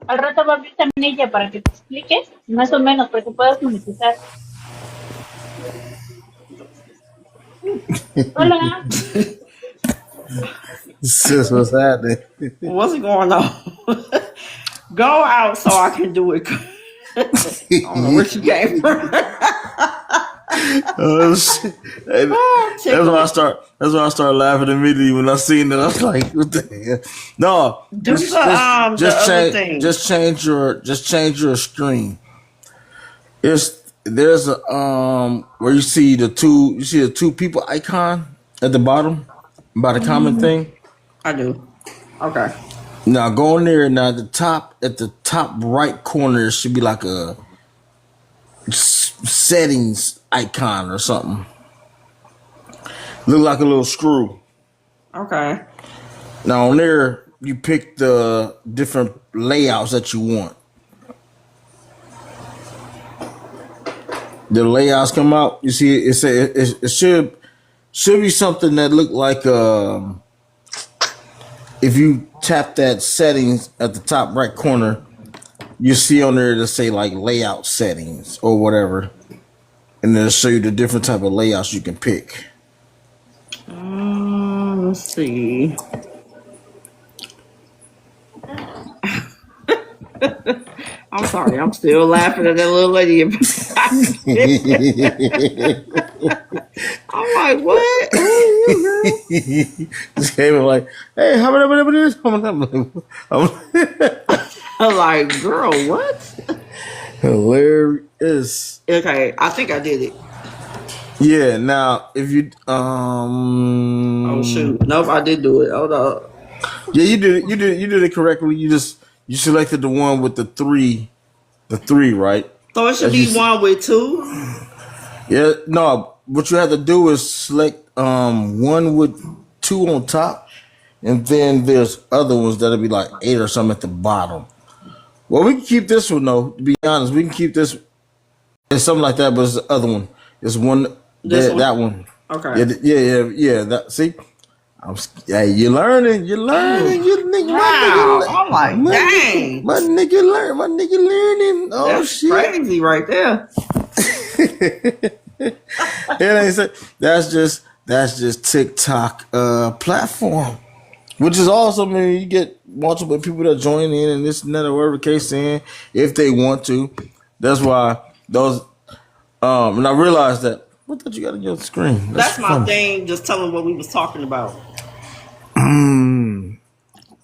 Al rato va a abrir también ella para que te expliques, más o menos, para que puedas monetizar. Hola. Sis, what's happening? What's going on? Go out so I can do it. I don't know where she came from. Oh, shit. Oh, That's why I tickle. start. That's why I started laughing immediately when I seen it. I was like, "What the hell?" No, Do the other thing. just change your screen. There's a where you see the two people icon at the bottom by the comment thing. I do. Okay. Now go in there. Now at the top right corner there should be like a settings icon or something. Look like a little screw. Okay. Now on there, you pick the different layouts that you want. The layouts come out. You see, it should be something that look like if you tap that settings at the top right corner, you see on there to say like layout settings or whatever, and it'll show you the different type of layouts you can pick. Let's see. I'm sorry. I'm still laughing at that little lady. I'm like, what? Who are you, girl? Just came in like, hey, how about this? I'm like, girl, what? Hilarious. Okay, I think I did it. Yeah. Now, if you Oh shoot! Nope, I did do it. Hold up. yeah, you did it correctly. You selected the one with the three, right? So it should As you be one with two. yeah, no. What you have to do is select one with two on top, and then there's other ones that'll be like 8 or something at the bottom. Well, we can keep this one though. To be honest, we can keep this. It's something like that, but it's the other one. It's one This one? that one. Okay. Yeah. That see, hey, you're learning. You nigga, Wow. I'm like, dang. my nigga learning. Oh That's shit. crazy right there. It ain't say, that's just TikTok platform, which is awesome. I mean, you get multiple people that join in and this and that or whatever case in if they want to. That's why those and I realized that what that you got on your screen. That's my funny. thing. Just telling what we was talking about. Mm.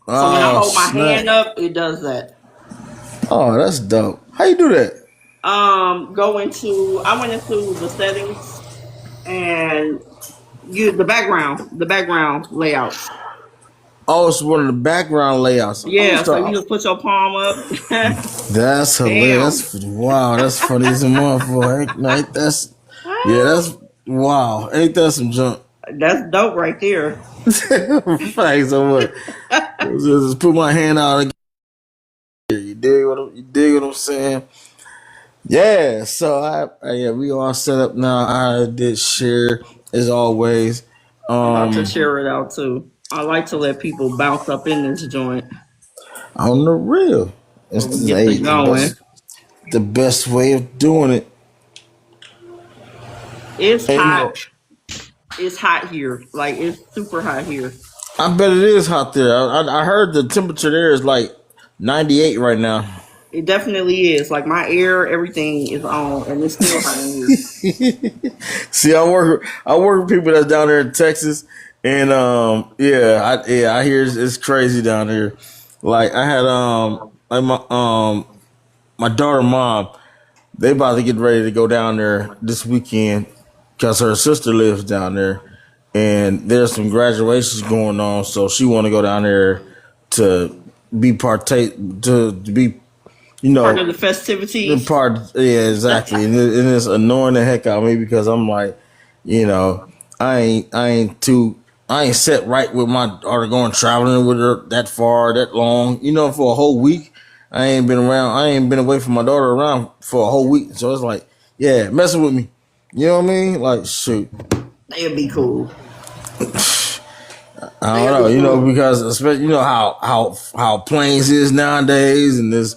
So when I hold my snap. hand up, it does that. Oh, that's dope. How you do that? I went into the settings and the background layout. Oh, it's one of the background layouts. Yeah, so you just put your palm up. That's hilarious. Wow, that's funny as a motherfucker. Like, that's wow. Ain't that some junk? That's dope right there. Thanks so much. Just put my hand out again. You dig what I'm saying? Yeah. So yeah, we all set up now. I did share as always. I'm about to share it out too. I like to let people bounce up in this joint. On the real. It's So we get it going. the best way of doing it. It's And, hot. It's hot here. Like it's super hot here. I bet it is hot there. I heard the temperature there is like 98 right now. It definitely is. Like my air, everything is on, and it's still hot in here. See, I work with people that's down there in Texas, and I hear it's crazy down here. Like I had my daughter mom, they about to get ready to go down there this weekend because her sister lives down there, and there's some graduations going on, so she want to go down there to be Part of the festivities. Yeah, exactly. And it's annoying the heck out of me because I'm like, I ain't set right with my daughter going traveling with her that far, that long, for a whole week. I ain't been away from my daughter around for a whole week. So it's like, yeah, messing with me. You know what I mean? Like, shoot. It'd be cool. I They don't in know, the room. because especially how planes is nowadays, and this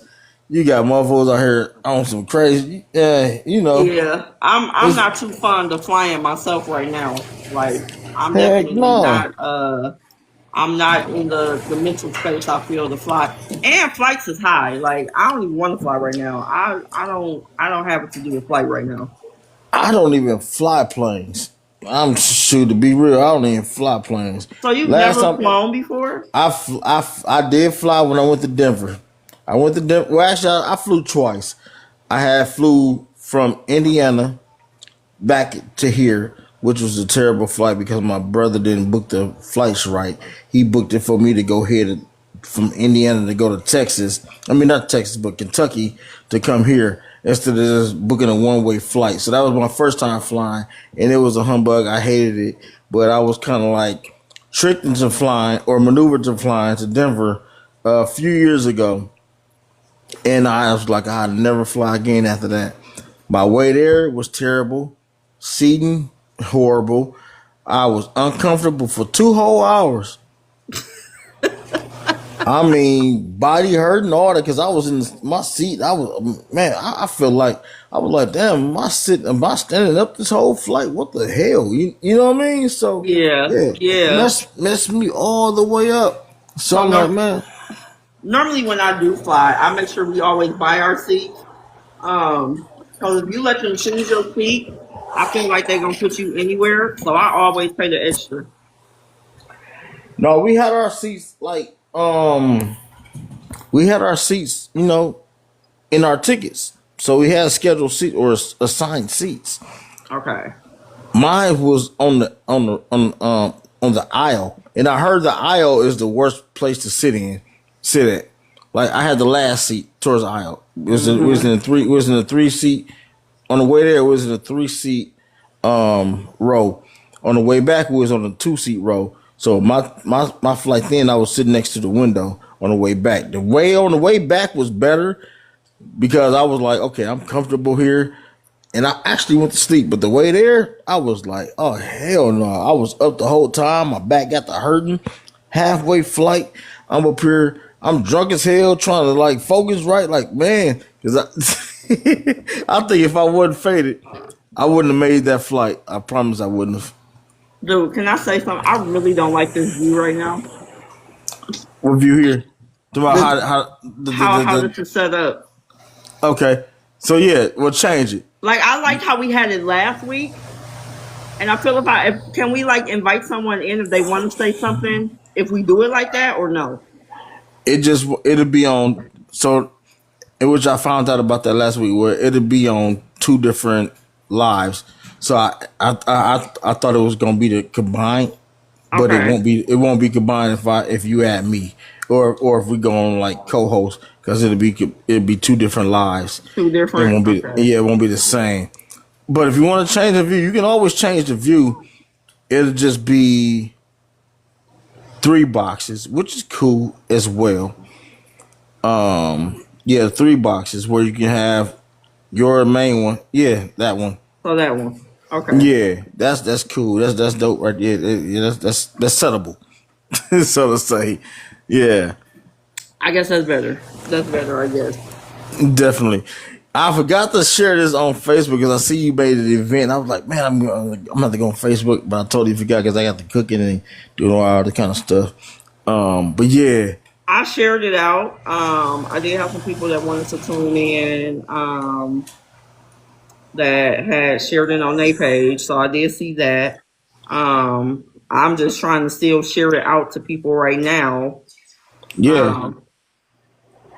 you got motherfuckers out here on some crazy, Yeah, I'm it's not too fond of flying myself right now. Like I'm heck definitely no. not. I'm not in the mental space I feel to fly. And flights is high. Like I don't even want to fly right now. I don't have it to do with flight right now. I don't even fly planes. I'm shoot to be real. I don't even fly planes. So you've Last never time flown before? I did fly when I went to Denver. I went to Denver. Well, actually, I flew twice. I had flew from Indiana back to here, which was a terrible flight because my brother didn't book the flights right. He booked it for me to go here from Indiana to go to Texas. I mean, not Texas, but Kentucky to come here instead of just booking a one-way flight. So that was my first time flying, and it was a humbug. I hated it, but I was kind of like tricked into flying or maneuvered to flying to Denver a few years ago. And I was like, I'd never fly again after that. My way there was terrible. Seating, horrible. I was uncomfortable for 2 whole hours. I mean, body hurting all that because I was in my seat. I was, man, I feel like I was like, damn, am I standing up this whole flight? What the hell? You know what I mean? So Yeah, yeah, yeah. mess me all the way up. So So I'm like, man, normally when I do fly, I make sure we always buy our seats. Because if you let them choose your seat, I feel like they're gonna put you anywhere. So I always pay the extra. no, we had our seats we had our seats, in our tickets. So we had scheduled seats or assigned seats. Okay. Mine was on the aisle, and I heard the aisle is the worst place to sit at. Like I had the last seat towards the aisle. It was in a three seat. On the way there, it was in a 3 seat row. On the way back, we was on a 2 seat row. So my flight then, I was sitting next to the window on the way back. On the way back was better because I was like, okay, I'm comfortable here. And I actually went to sleep, but the way there, I was like, oh hell no. I was up the whole time. My back got to hurting. Halfway flight, I'm up here. I'm drunk as hell, trying to like focus right. Like man, because I think if I wasn't faded, I wouldn't have made that flight. I promise I wouldn't have. Dude, can I say something? I really don't like this view right now. Review here. About The how how this is set up. okay. So yeah, we'll change it. Like I liked how we had it last week, and I feel if can we like invite someone in if they want to say something if we do it like that or no? It'll be on. So in which I found out about that last week, where it'll be on two different lives. So I thought it was gonna be the combined, but it Okay, won't be. It won't be combined if you add me or if we go on like co-host because it'll be two different lives. two It different. won't be. Okay, Yeah, it won't be the same. But if you want to change the view, you can always change the view. It'll just be 3 boxes, which is cool as well. Yeah, 3 boxes where you can have your main one. Yeah, that one. so that one. Okay, Yeah, that's cool. That's dope right there. Yeah, that's settable. So to say. Yeah, I guess that's better. That's better, I guess. definitely. I forgot to share this on Facebook because I see you made an event. I was like, man, I'm about to go on Facebook, but I totally forgot because I got the cooking and doing all the kind of stuff. But yeah, I shared it out. I did have some people that wanted to tune in. That had shared it on their page, so I did see that. I'm just trying to still share it out to people right now, yeah, um,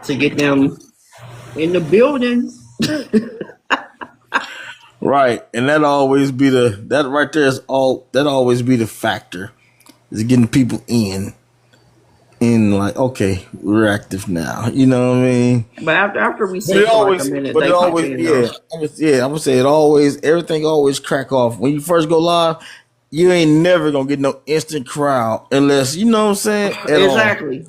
to get them in the building. right. And that right there is all that always be the factor is getting people in like okay, we're active now. You know what I mean? But after we sit for like a minute, But they it pop always, in though. yeah, I would say everything always crack off when you first go live. You ain't never gonna get no instant crowd unless you know what I'm saying at all. Exactly.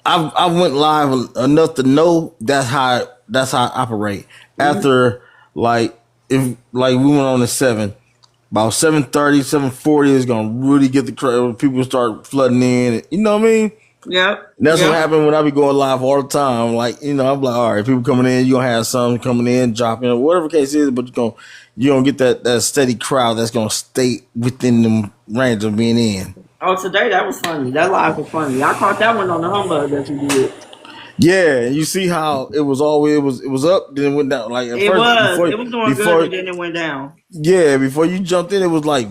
I went live enough to know that's how I operate. Hmm. After like if like we went on the 7, about 7:30, 7:40 is gonna really get the crowd. People start flooding in. You know what I mean? Yep. And that's what Yep. happened when I be going live all the time. Like, you know, I'm like, all right, people coming in, you gonna have some coming in, dropping, whatever the case is, but you're gonna get that steady crowd that's gonna stay within the range of being in. Oh, today that was funny. That live was funny. I caught that one on the humbug that you did. Yeah, and you see how it was always it was up, then it went down. Like at It first, was. It was doing good, and then it went down. yeah, before you jumped in, it was like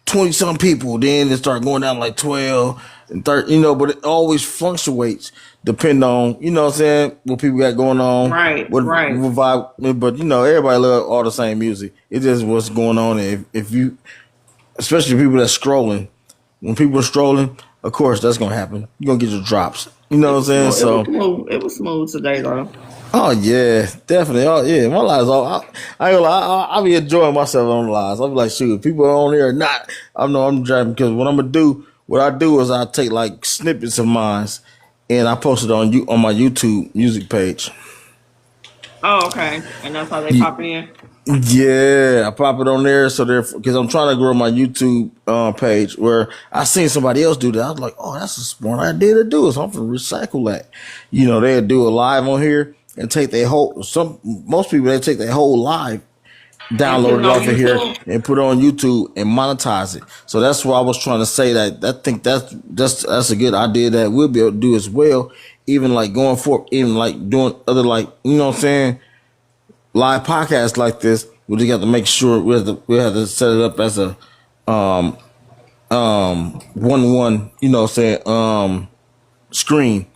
20 some people. Then it started going down like 12 and 30, you know, but it always fluctuates depending on, you know what I'm saying, what people got going on. Right, what right. vibe, but you know, everybody love all the same music. It's just what's going on. If you, especially people that's scrolling, when people are strolling, of course that's gonna happen. You're gonna get your drops. You know what I'm saying? So it was smooth today, though. oh yeah, definitely. Oh yeah, my lives. I ain't gonna lie. I be enjoying myself on the lives. I be like, shoot, people are on there or not. I know I'm driving because what I'm gonna do. What I do is I take like snippets of mine and I post it on my YouTube music page. Oh, okay. And that's how they pop in. Yeah, I pop it on there so because I'm trying to grow my YouTube page where I seen somebody else do that. I was like, oh, that's a smart idea to do. So I'm gonna recycle that. You know, they'll do a live on here and take their most people they take their whole live, download it off of here and put it on YouTube and monetize it. So that's why I was trying to say that I think that's a good idea that we'll be able to do as well. Even like going forward, even like doing other like, you know what I'm saying, live podcasts like this, we just have to make sure we have to set it up as a one, you know what I'm saying, screen.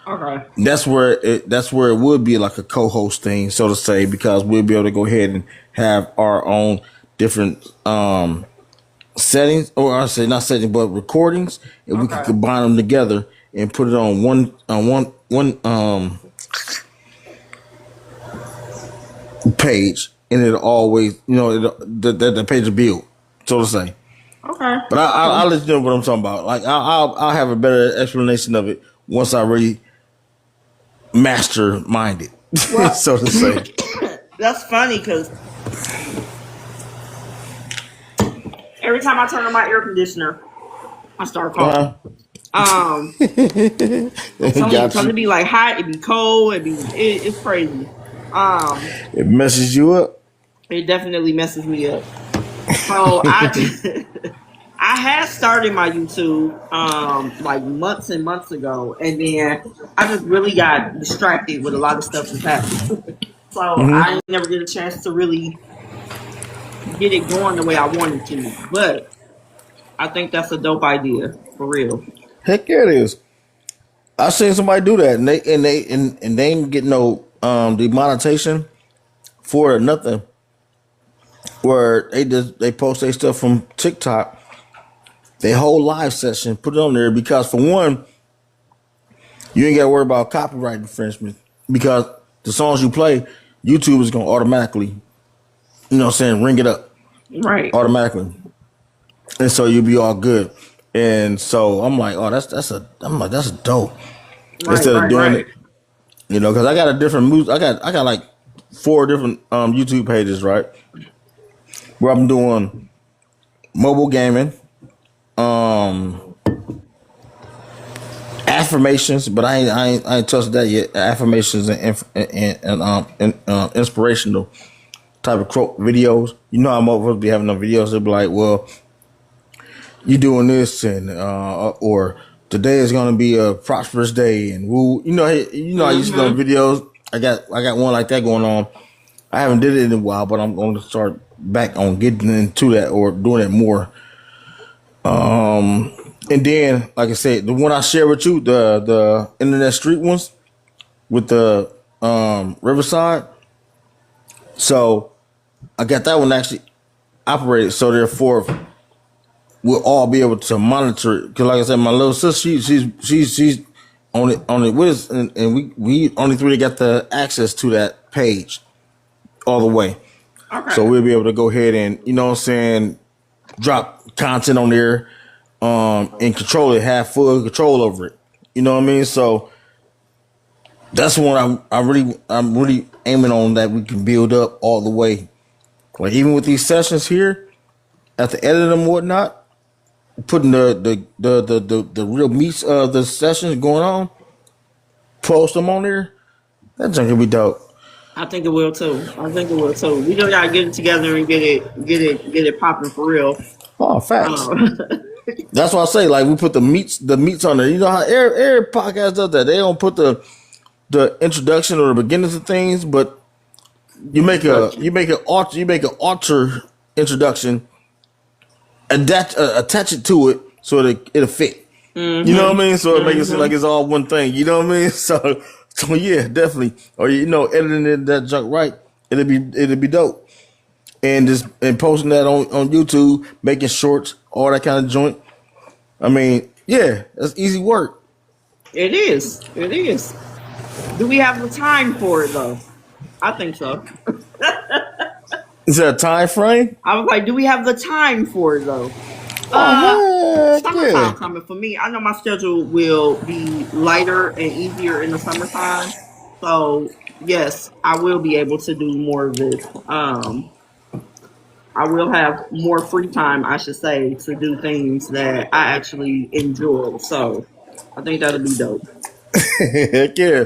Okay. That's where it would be like a co-host thing, so to say, because we'll be able to go ahead and have our own different settings, or I say not settings, but recordings, and we can combine them together and put it on one page, and it'll always, you know, the page will build, so to say. Okay. But I'll let you know what I'm talking about. Like I'll have a better explanation of it once I really mastermind it, Well, so to say. that's funny because every time I turn on my air conditioner, I start coughing. Because it be like hot, it be cold, it's crazy. It messes you up. It definitely messes me up. So I had started my YouTube like months and months ago, and then I just really got distracted with a lot of stuff that's happened. So I never get a chance to really get it going the way I wanted to. But I think that's a dope idea for real. Heck yeah, it is. I seen somebody do that, and they ain't get no demonetization for it or nothing. Where they post their stuff from TikTok, their whole live session, put it on there because for one, you ain't got to worry about copyright infringement because the songs you play, YouTube is gonna automatically, you know what I'm saying, ring it up, right, automatically, and so you'll be all good. And so I'm like, oh, that's dope. Right, Instead of doing right. it, you know, because I got a different mood. I got like 4 different YouTube pages, right, where I'm doing mobile gaming, affirmations, but I ain't touched that yet. Affirmations and inspirational type of quote videos. You know, I'm supposed to be having them videos. They'll be like, well, you doing this, and or today is gonna be a prosperous day, and woo. You know, I used to know videos. I got one like that going on. I haven't did it in a while, but I'm going to start back on getting into that or doing it more. And then, like I said, the one I shared with you, the internet street ones with the Riverside. So I got that one actually operated. So therefore, we'll all be able to monitor it. Because like I said, my little sister, she's on it with us, and we only 3 got the access to that page all the way. Okay. So we'll be able to go ahead and, you know what I'm saying, drop content on there, and control it, have full control over it. You know what I mean? So that's one I'm really aiming on, that we can build up all the way. Like even with these sessions here, after editing them and whatnot, putting the real meats of the sessions going on, post them on there. That junk can be dope. I think it will too. I think it will too. We just gotta get it together and get it popping for real. Oh, facts. Um, That's why I say like we put the meats on there. You know how every podcast does that. They don't put the introduction or the beginnings of things, but you make an alter introduction, attach it to it so that it'll fit. mm-hmm, You know what I mean? So it makes it seem mm-hmm. like it's all one thing. You know what I mean? So yeah, definitely. Or editing that junk right, it'll be dope. And posting that on YouTube, making shorts, all that kind of joint. I mean, yeah, that's easy work. It is. It is. Do we have the time for it though? I think so. Is there a time frame? I was like, do we have the time for it though? Oh man, Summertime yeah. coming for me. I know my schedule will be lighter and easier in the summertime. So yes, I will be able to do more of this. I will have more free time, I should say, to do things that I actually enjoy. So I think that'll be dope. Heck yeah.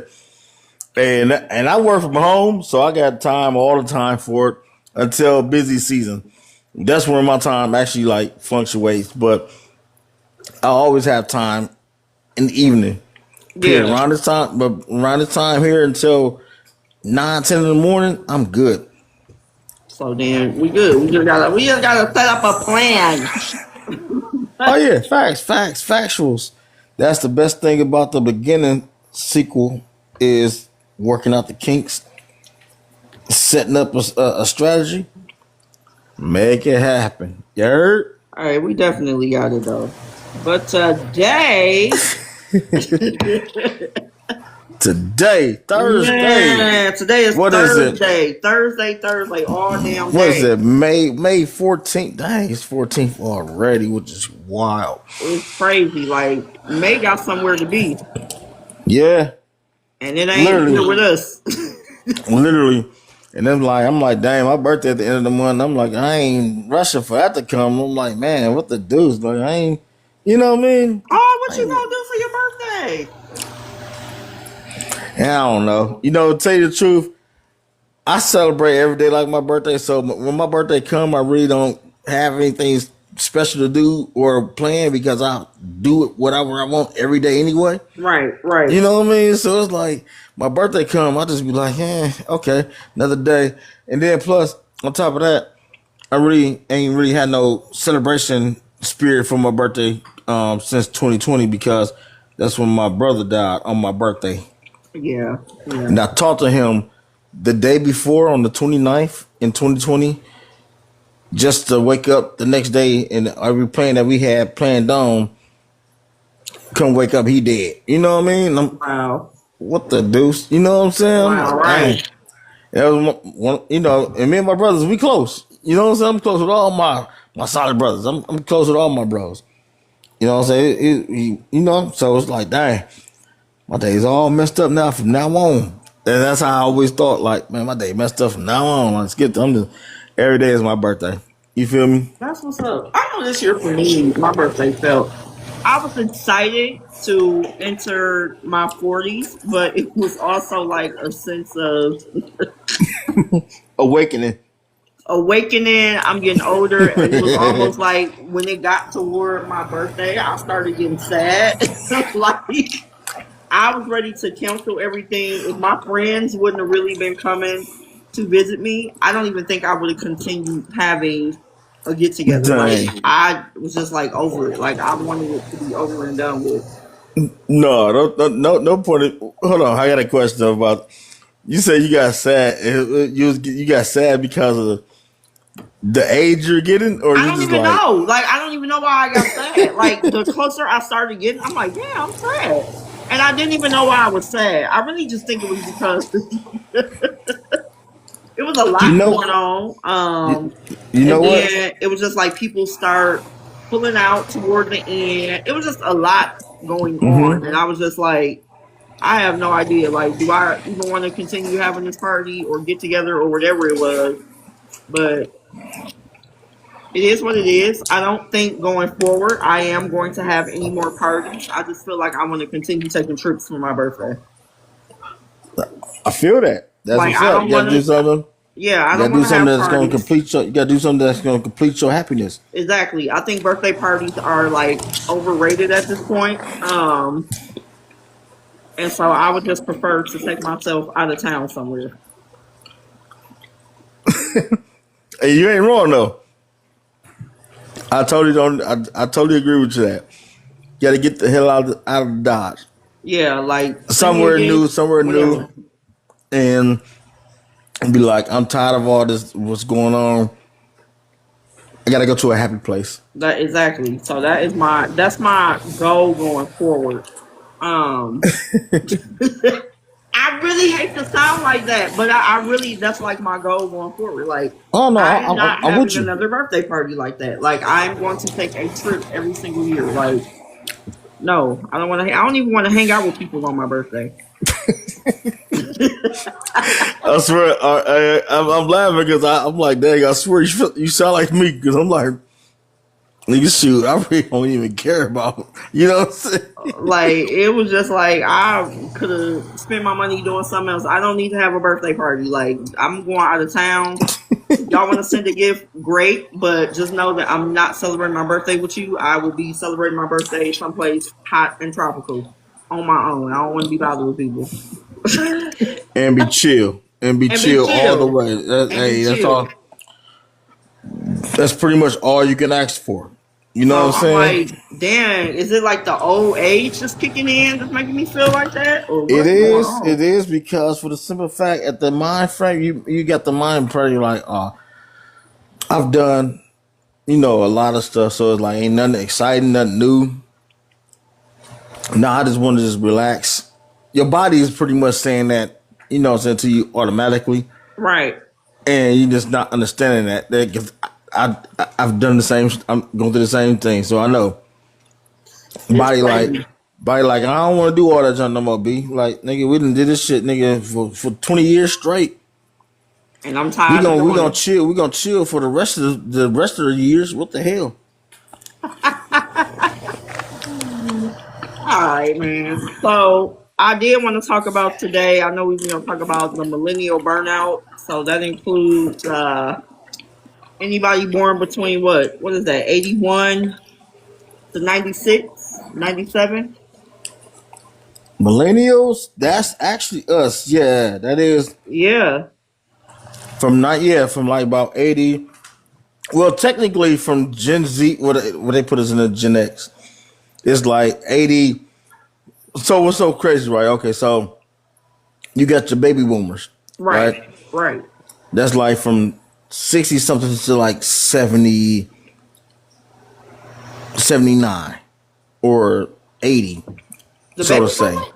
And I work from home, so I got time all the time for it until busy season. That's where my time actually like fluctuates, but I always have time in the evening. Period. Yeah. Around this time here until 9, 10 in the morning, I'm good. So then we good. We just gotta set up a plan. Oh yeah, factuals. That's the best thing about the beginning sequel is working out the kinks, setting up a strategy, make it happen. You heard? All right, we definitely got it though. But today, Today, Thursday. man, today is What is it? Thursday, all damn What is day. it? May 14th. Dang, it's 14th already, which is wild. It's crazy. Like May got somewhere to be, Yeah, and it ain't here literally, with us. literally. And then I'm like, dang, my birthday at the end of the month. I'm like, I ain't rushing for that to come. I'm like, man, what the deuce? Like, I ain't, you know what I mean? Oh, what I you ain't, gonna do for your birthday? I don't know. To tell you the truth, I celebrate every day like my birthday. So when my birthday come, I really don't have anything special to do or plan because I do it whatever I want every day anyway. Right, right. You know what I mean? So it's like my birthday come, I just be like, okay, another day. And then plus on top of that, I really ain't really had no celebration spirit for my birthday since 2020 because that's when my brother died on my birthday. Yeah, yeah. And I talked to him the day before on the 29th in 2020 just to wake up the next day and every plan that we had planned on, come wake up, he dead. You know what I mean? Wow. What the deuce? You know what I'm saying? I'm Wow, like, dang. right. That was one, and me and my brothers, we close. You know what I'm saying? I'm close with all my solid brothers. I'm close with all my bros. You know what I'm saying? So it's like, dang, my day's all messed up now from now on. And that's how I always thought, like, man, my day messed up from now on. Every day is my birthday. You feel me? That's what's up. I know this year for me, my birthday felt. I was excited to enter my 40s, but it was also like a sense of Awakening. awakening. I'm getting older, and it was almost like when it got toward my birthday, I started getting sad. Like I was ready to cancel everything. If my friends wouldn't have really been coming to visit me, I don't even think I would have continued having a get together. Like Dang. I was just like over it. Like I wanted it to be over and done with. No, no point. Hold on, I got a question about. You said you got sad. You got sad because of the age you're getting, or I you don't just even like know. Like I don't even know why I got sad. Like the closer I started getting, I'm like, yeah, I'm sad. And I didn't even know why I was sad. I really just think it was because it was a you lot know going on. you know And what? then it was just like people start pulling out toward the end. It was just a lot going on. Mm-hmm. And I was just like, I have no idea. Like, do I even want to continue having this party or get together or whatever it was? But It is what it is. I don't think going forward I am going to have any more parties. I just feel like I want to continue taking trips for my birthday. I feel that. That's Like what's I up. don't You gotta want do to. something. Yeah, I You don't gotta want do to something have that's gonna parties. complete your. You gotta do something that's gonna complete your happiness. Exactly. I think birthday parties are like overrated at this point. And so I would just prefer to take myself out of town somewhere. Hey, you ain't wrong though. I totally don't. I totally agree with you that. You gotta get the hell out of Dodge. Yeah, like send me a Somewhere gig, new, somewhere new, whatever. and be like, I'm tired of all this. What's going on? I gotta go to a happy place. That exactly. So that's my goal going forward. Um I really hate to sound like that, but I really that's like my goal going forward. Like Oh no, I am not I'm having with you. another birthday party like that. Like I'm going to take a trip every single year. Like no, I don't want to. I don't even want to hang out with people on my birthday. I swear, I'm laughing because I'm like, dang, I swear you sound like me because I'm like, nigga, shoot, I really don't even care about, you know what I'm saying? Like it was just like I could have spent my money doing something else. I don't need to have a birthday party. Like I'm going out of town. Y'all want to send a gift, great, but just know that I'm not celebrating my birthday with you. I will be celebrating my birthday someplace hot and tropical on my own. I don't want to be bothered with people. And be chill. And be And be chill all the chill. way. And be Hey, that's chill. all. That's pretty much all you can ask for. You know So what I'm I'm saying? like, dang, is it like the old age just kicking in that's making me feel like that? Or It what's going is. It on? is because for the simple fact, at the mind frame, you got the mind frame. You're like, oh, I've done, a lot of stuff. So it's like ain't nothing exciting, nothing new. No, I just want to just relax. Your body is pretty much saying that, what I'm saying, to you automatically, Right. and you just not understanding that. That 'cause I've done the same. I'm going through the same thing, so I know. It's Body like, crazy. body like, I don't want to do all that junk no more. B like, nigga, we done did this shit, nigga, for 20 years straight. And I'm tired of We doing gonna it. chill. We gonna chill for the rest of the years. What the hell? All right, man. So I did want to talk about today. I know we were going to talk about the millennial burnout. So that includes anybody born between what is that, 81 to 96, 97? Millennials, that's actually us. Yeah, that is Yeah. from not yeah from like about 80. Well, technically from Gen Z, what they put us in the Gen X. It's like 80. So what's so crazy, right? Okay, so you got your baby boomers, Right. right? Right. That's like from 60 something to like 70, 79 or 80, The so to baby say. boomer?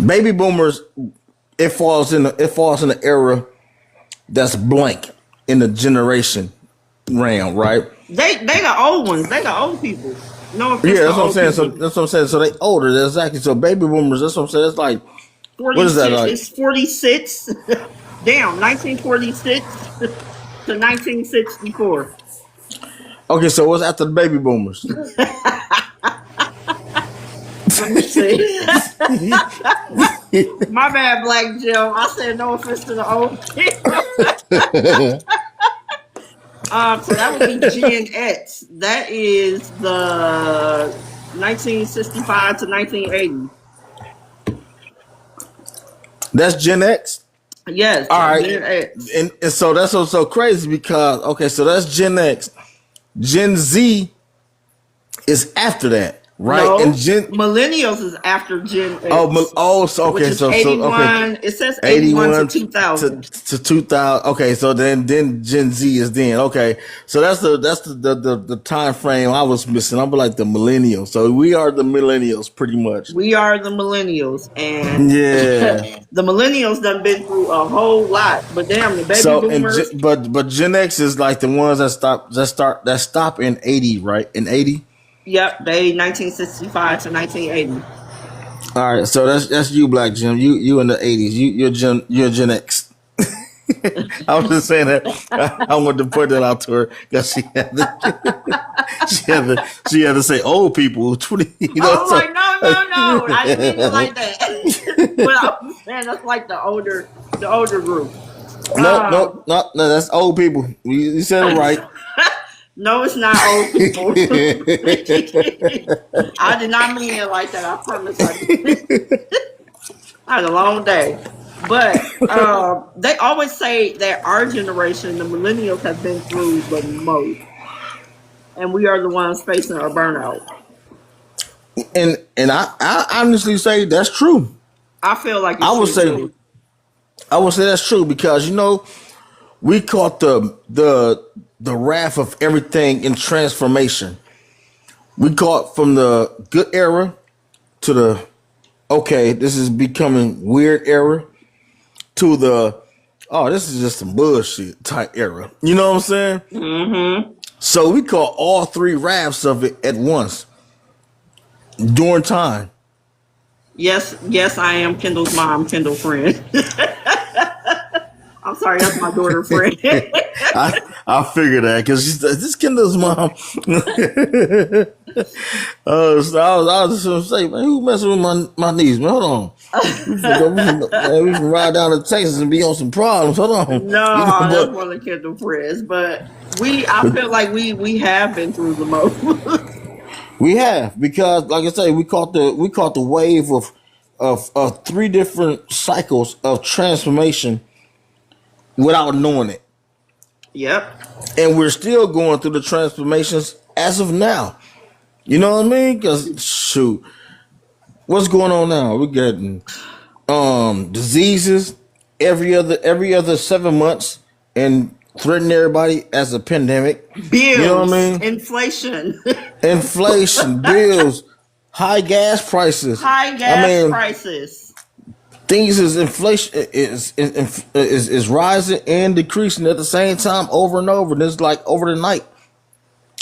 Baby boomers, it falls in the era that's blank in the generation round, right? They the old ones. They the old people. No offense Yeah, to that's what I'm old saying. So people. that's what I'm saying. So they older. That's exactly. So baby boomers. That's what I'm saying. It's like, what is that 46 like? is 46. Damn, 1946 to 1964. Okay, so what's after the baby boomers? Let me see. My bad, Black Joe. I said no offense to the old people. So that would be Gen X. That is the 1965 to 1980. That's Gen X. Yes, All right, Gen X. and so that's what's so crazy because okay, so that's Gen X. Gen Z is after that, right? And No, Gen millennials is after Gen X, so which okay, is so okay, 81. It says 81 to 81 to 2000. 2000. Okay, so then Gen Z is then. Okay, so that's the time frame I was missing. I'm like the millennials. So we are the millennials pretty much. We are the millennials, and Yeah. the millennials done been through a whole lot. But damn, the baby So and boomers. but Gen X is like the ones that stop in 80, right? In 80. Yep, they 1965 to 1980. All right, so that's you, Black Jim. You in the 80s. You're Gen X. I was just saying that I wanted to put that out to her because she had to say old people 20. You I know, was so like, no, no, no. I didn't mean it like that. But I was saying that's like the older group. no, no, Um, no, no. That's old people. You said it right. no, it's not old people. I did not mean it like that. I promise I did. I had a long day. But they always say that our generation, the millennials, have been through the most, and we are the ones facing a burnout. And I honestly say that's true. I feel like I it's would true say too. I would say that's true because we caught the wrath of everything in transformation. We caught from the good era to the okay, this is becoming weird era to the oh, this is just some bullshit type era. You know what I'm saying? Mm-hmm. So we caught all three wraths of it at once during time. Yes, yes, I am Kendall's mom, Kendall friend. I'm sorry, that's my daughter friend. I figured that because this Kendall's mom. So I was just gonna say, man, who messing with my niece, man? Hold on. We can ride down to Texas and be on some problems. Hold on, No, that's but one of Kendall friends. But I feel like we have been through the most. we have because, like I say, we caught the wave of three different cycles of transformation without knowing it, Yep. and we're still going through the transformations as of now. You know what I mean? Because shoot, what's going on now? We're getting diseases every other 7 months and threatening everybody as a pandemic. You know what I Bills, mean? inflation, Inflation, bills, high gas prices. high I gas mean, prices. things is inflation is rising and decreasing at the same time over and over. And it's like over the night.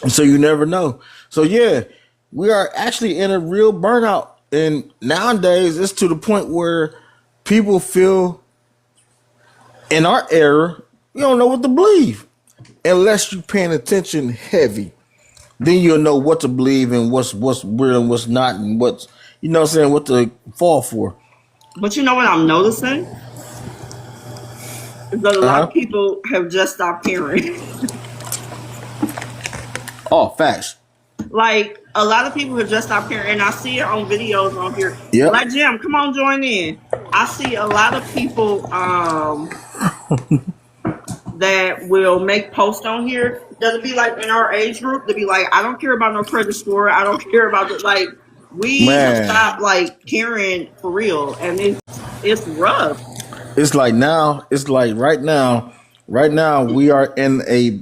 So you never know. So yeah, we are actually in a real burnout. And nowadays it's to the point where people feel in our era, you don't know what to believe. Unless you paying attention heavy. Then you'll know what to believe and what's real and what's not and what's what I'm saying, what to fall for. But you know what I'm noticing is that a lot Uh-huh. of people have just stopped caring. Oh, facts. Like a lot of people have just stopped caring, and I see it on videos on here. Yep. Like Jim, come on, join in. I see a lot of people that will make posts on here that'll be like in our age group. They'll be like, I don't care about no credit score. I don't care about the like. We have Man. stopped like caring for real, and it's rough. It's like now, it's like right now we are in a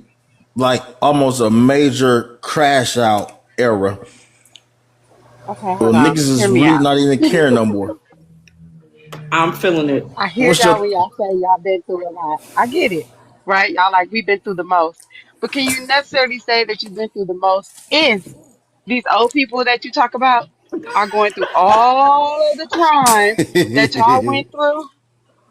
like almost a major crash out era. Okay, Well, hold on. niggas is Hear me really out. not even caring no more. I'm feeling it. I hear What's y'all your when y'all say y'all been through a lot. I get it, right? Y'all like we've been through the most. But can you necessarily say that you've been through the most if these old people that you talk about are going through all of the time that y'all went through?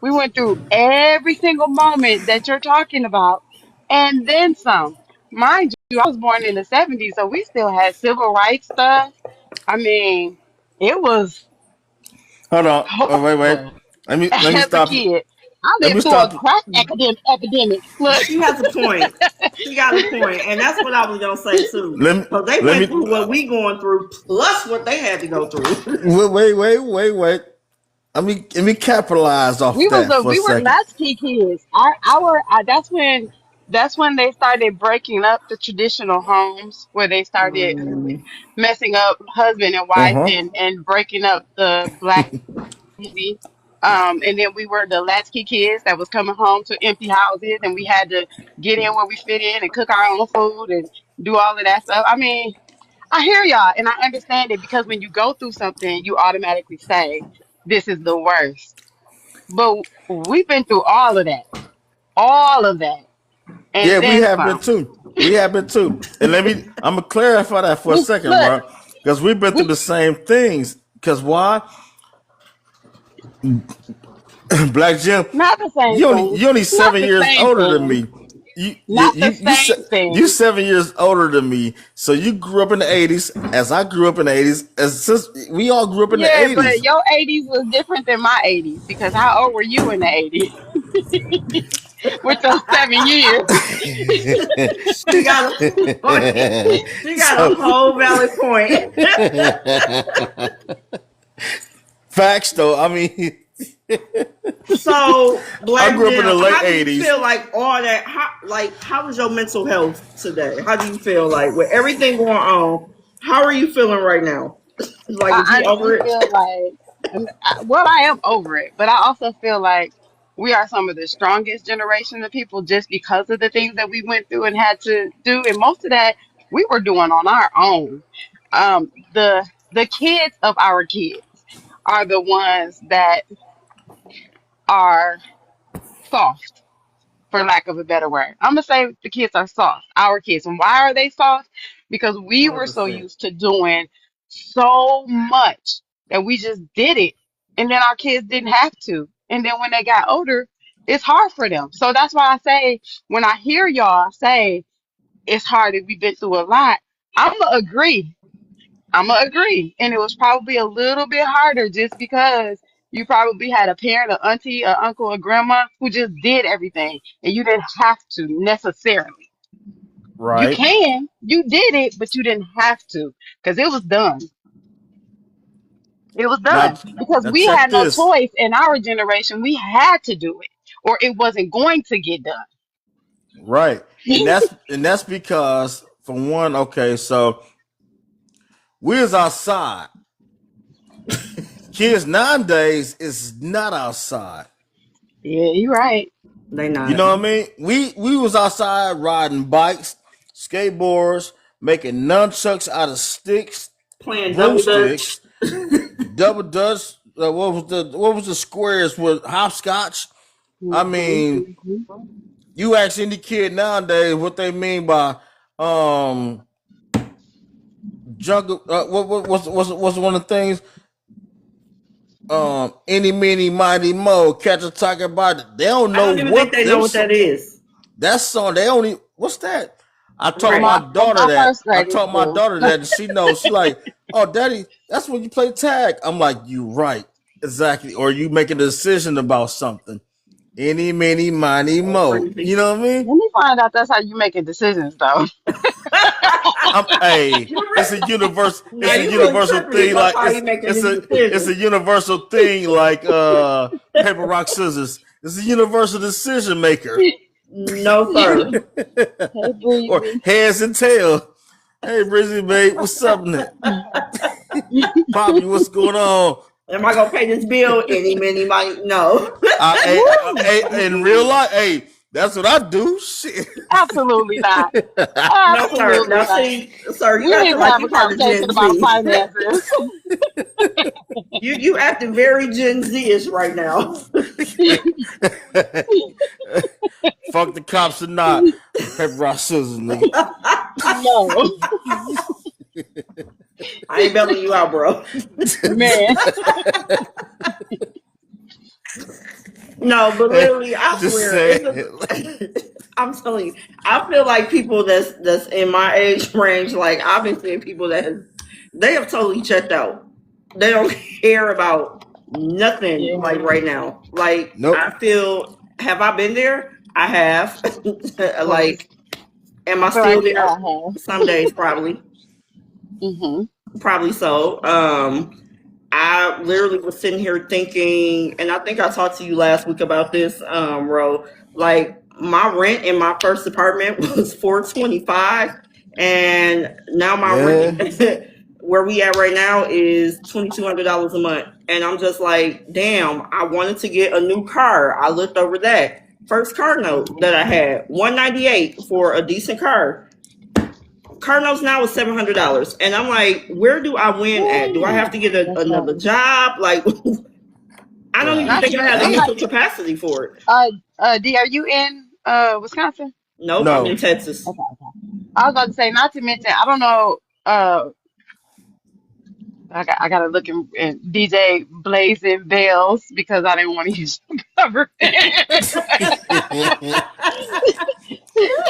We went through every single moment that you're talking about and then some. Mind you, I was born in the 70s, so we still had civil rights stuff. I mean, it was hold on? Oh, wait. horrible. Let me As a stop you. kid, I Let me lived through a stop you. crack epidemic. Look, She has a point. She got a point, and that's what I was gonna say too. Let me So they let went me through what we going through, plus what they had to go through. wait. Let me capitalize off that for a we were second. latchkey kids. That's when they started breaking up the traditional homes, where they started Mm. messing up husband and Uh wife huh. and breaking up the black community. And then we were the latchkey kids that was coming home to empty houses, and we had to get in where we fit in and cook our own food and do all of that stuff. I mean, I hear y'all and I understand it because when you go through something, you automatically say, this is the worst. But we've been through all of that, Yeah, and we then have been some. too. We have been too. And I'm gonna clarify that for a We second, look, bro, because we've been through we the same things. Because why? Black Jim, Not the same thing. you only Not 7 the years same older than thing. me. You you Not the you you same you thing. 7 years older than me. So you grew up in the '80s, as I grew up in the '80s, as since we all grew up in the Yeah, but '80s. your 80s was different than my 80s because how old were you in the 80s with your 7 years? She got a point. She got So a whole valid point. facts, though. I mean, So, I Black grew up in the Jim, late how do you '80s. feel like all that? How is your mental health today? How do you feel like with everything going on? How are you feeling right now? Like, is I you over honestly it? feel like, well, I am over it, but I also feel like we are some of the strongest generation of people just because of the things that we went through and had to do, and most of that we were doing on our own. The kids of our kids are the ones that are soft, for lack of a better word. I'm gonna say the kids are soft, our kids. And why are they soft? Because we were so 100%. used to doing so much that we just did it. And then our kids didn't have to. And then when they got older, it's hard for them. So that's why I say when I hear y'all say it's hard that we've been through a lot, I'ma agree. I'm gonna agree. And it was probably a little bit harder just because you probably had a parent, a auntie, a uncle, a grandma who just did everything and you didn't have to necessarily. You Right. you did it, but you didn't have to because it was done. It was Now, done because now we check had no this. choice in our generation. We had to do it or it wasn't going to get done. Right. And that's because for one, okay, so we was outside. Kids nowadays is not outside. Yeah, you're right. They You not know what I mean? We was outside riding bikes, skateboards, making nunchucks out of sticks, playing double dutch. broomsticks, double dutch. What was the squares with hopscotch? I Hmm. mean, Hmm. you ask any kid nowadays what they mean by um jungle. What's one of the things? Any, meeny, mighty, mo, catch a tiger by the. They don't I know don't even think what they know them what so, that is. that song. They only what's that? I taught Right. my Well, daughter my that. first I graders taught my do. daughter that, and she knows. She like, oh, daddy, that's when you play tag. I'm like, you right, exactly. Or you make a decision about something. Any, many, mighty, So mo. You crazy. know what I mean? Let me find out that's how you making decisions though. Hey, You're it's right. a universe. Now It's a you really universal tripping if thing. that's Like how you making it's these a it's decisions. a universal thing. Like paper rock scissors. It's a universal decision maker. No, sir. Hey, Or Breezy. heads and tail. Hey, Brizzy, babe, what's up? Poppy, what's going on? Am I gonna pay this bill? Any, many, money? No. In real life, hey, that's what I do. Shit. Absolutely not. No, sir. Absolutely Now, not. see, sir, We you need acting to like have you a part of conversation Gen about Z. finances. You acting very Gen Z-ish right now. Fuck the cops or not. Paper rock scissors, nigga. No, I ain't bailing you out, bro. man. No, but literally, I Just swear, saying. it's a. I'm telling you, I feel like people that's in my age range, like I've been seeing people they have totally checked out. They don't care about nothing Yeah, like right now. Like Nope. I feel, have I been there? I have. of course. Like, am I I feel like still we there? all Some days, probably, have. Hmm. probably so. I literally was sitting here thinking, and I think I talked to you last week about this, Ro. Like my rent in my first apartment was $425, and now my Yeah. rent where we at right now is $2,200 a month. And I'm just like, damn, I wanted to get a new car. I looked over that first car note that I had, 198 for a decent car. Cardinals now is $700, and I'm like, where do I win at? Do I have Ooh, to get that's another right. job? Like, I don't even God Not to think I have the mention, damn. mental capacity for it. D, are you in Wisconsin? Nope, I'm in No. Texas. Okay, okay. I was about to say, not to mention, I don't know. I gotta look and DJ blazing bells because I didn't want to use the government.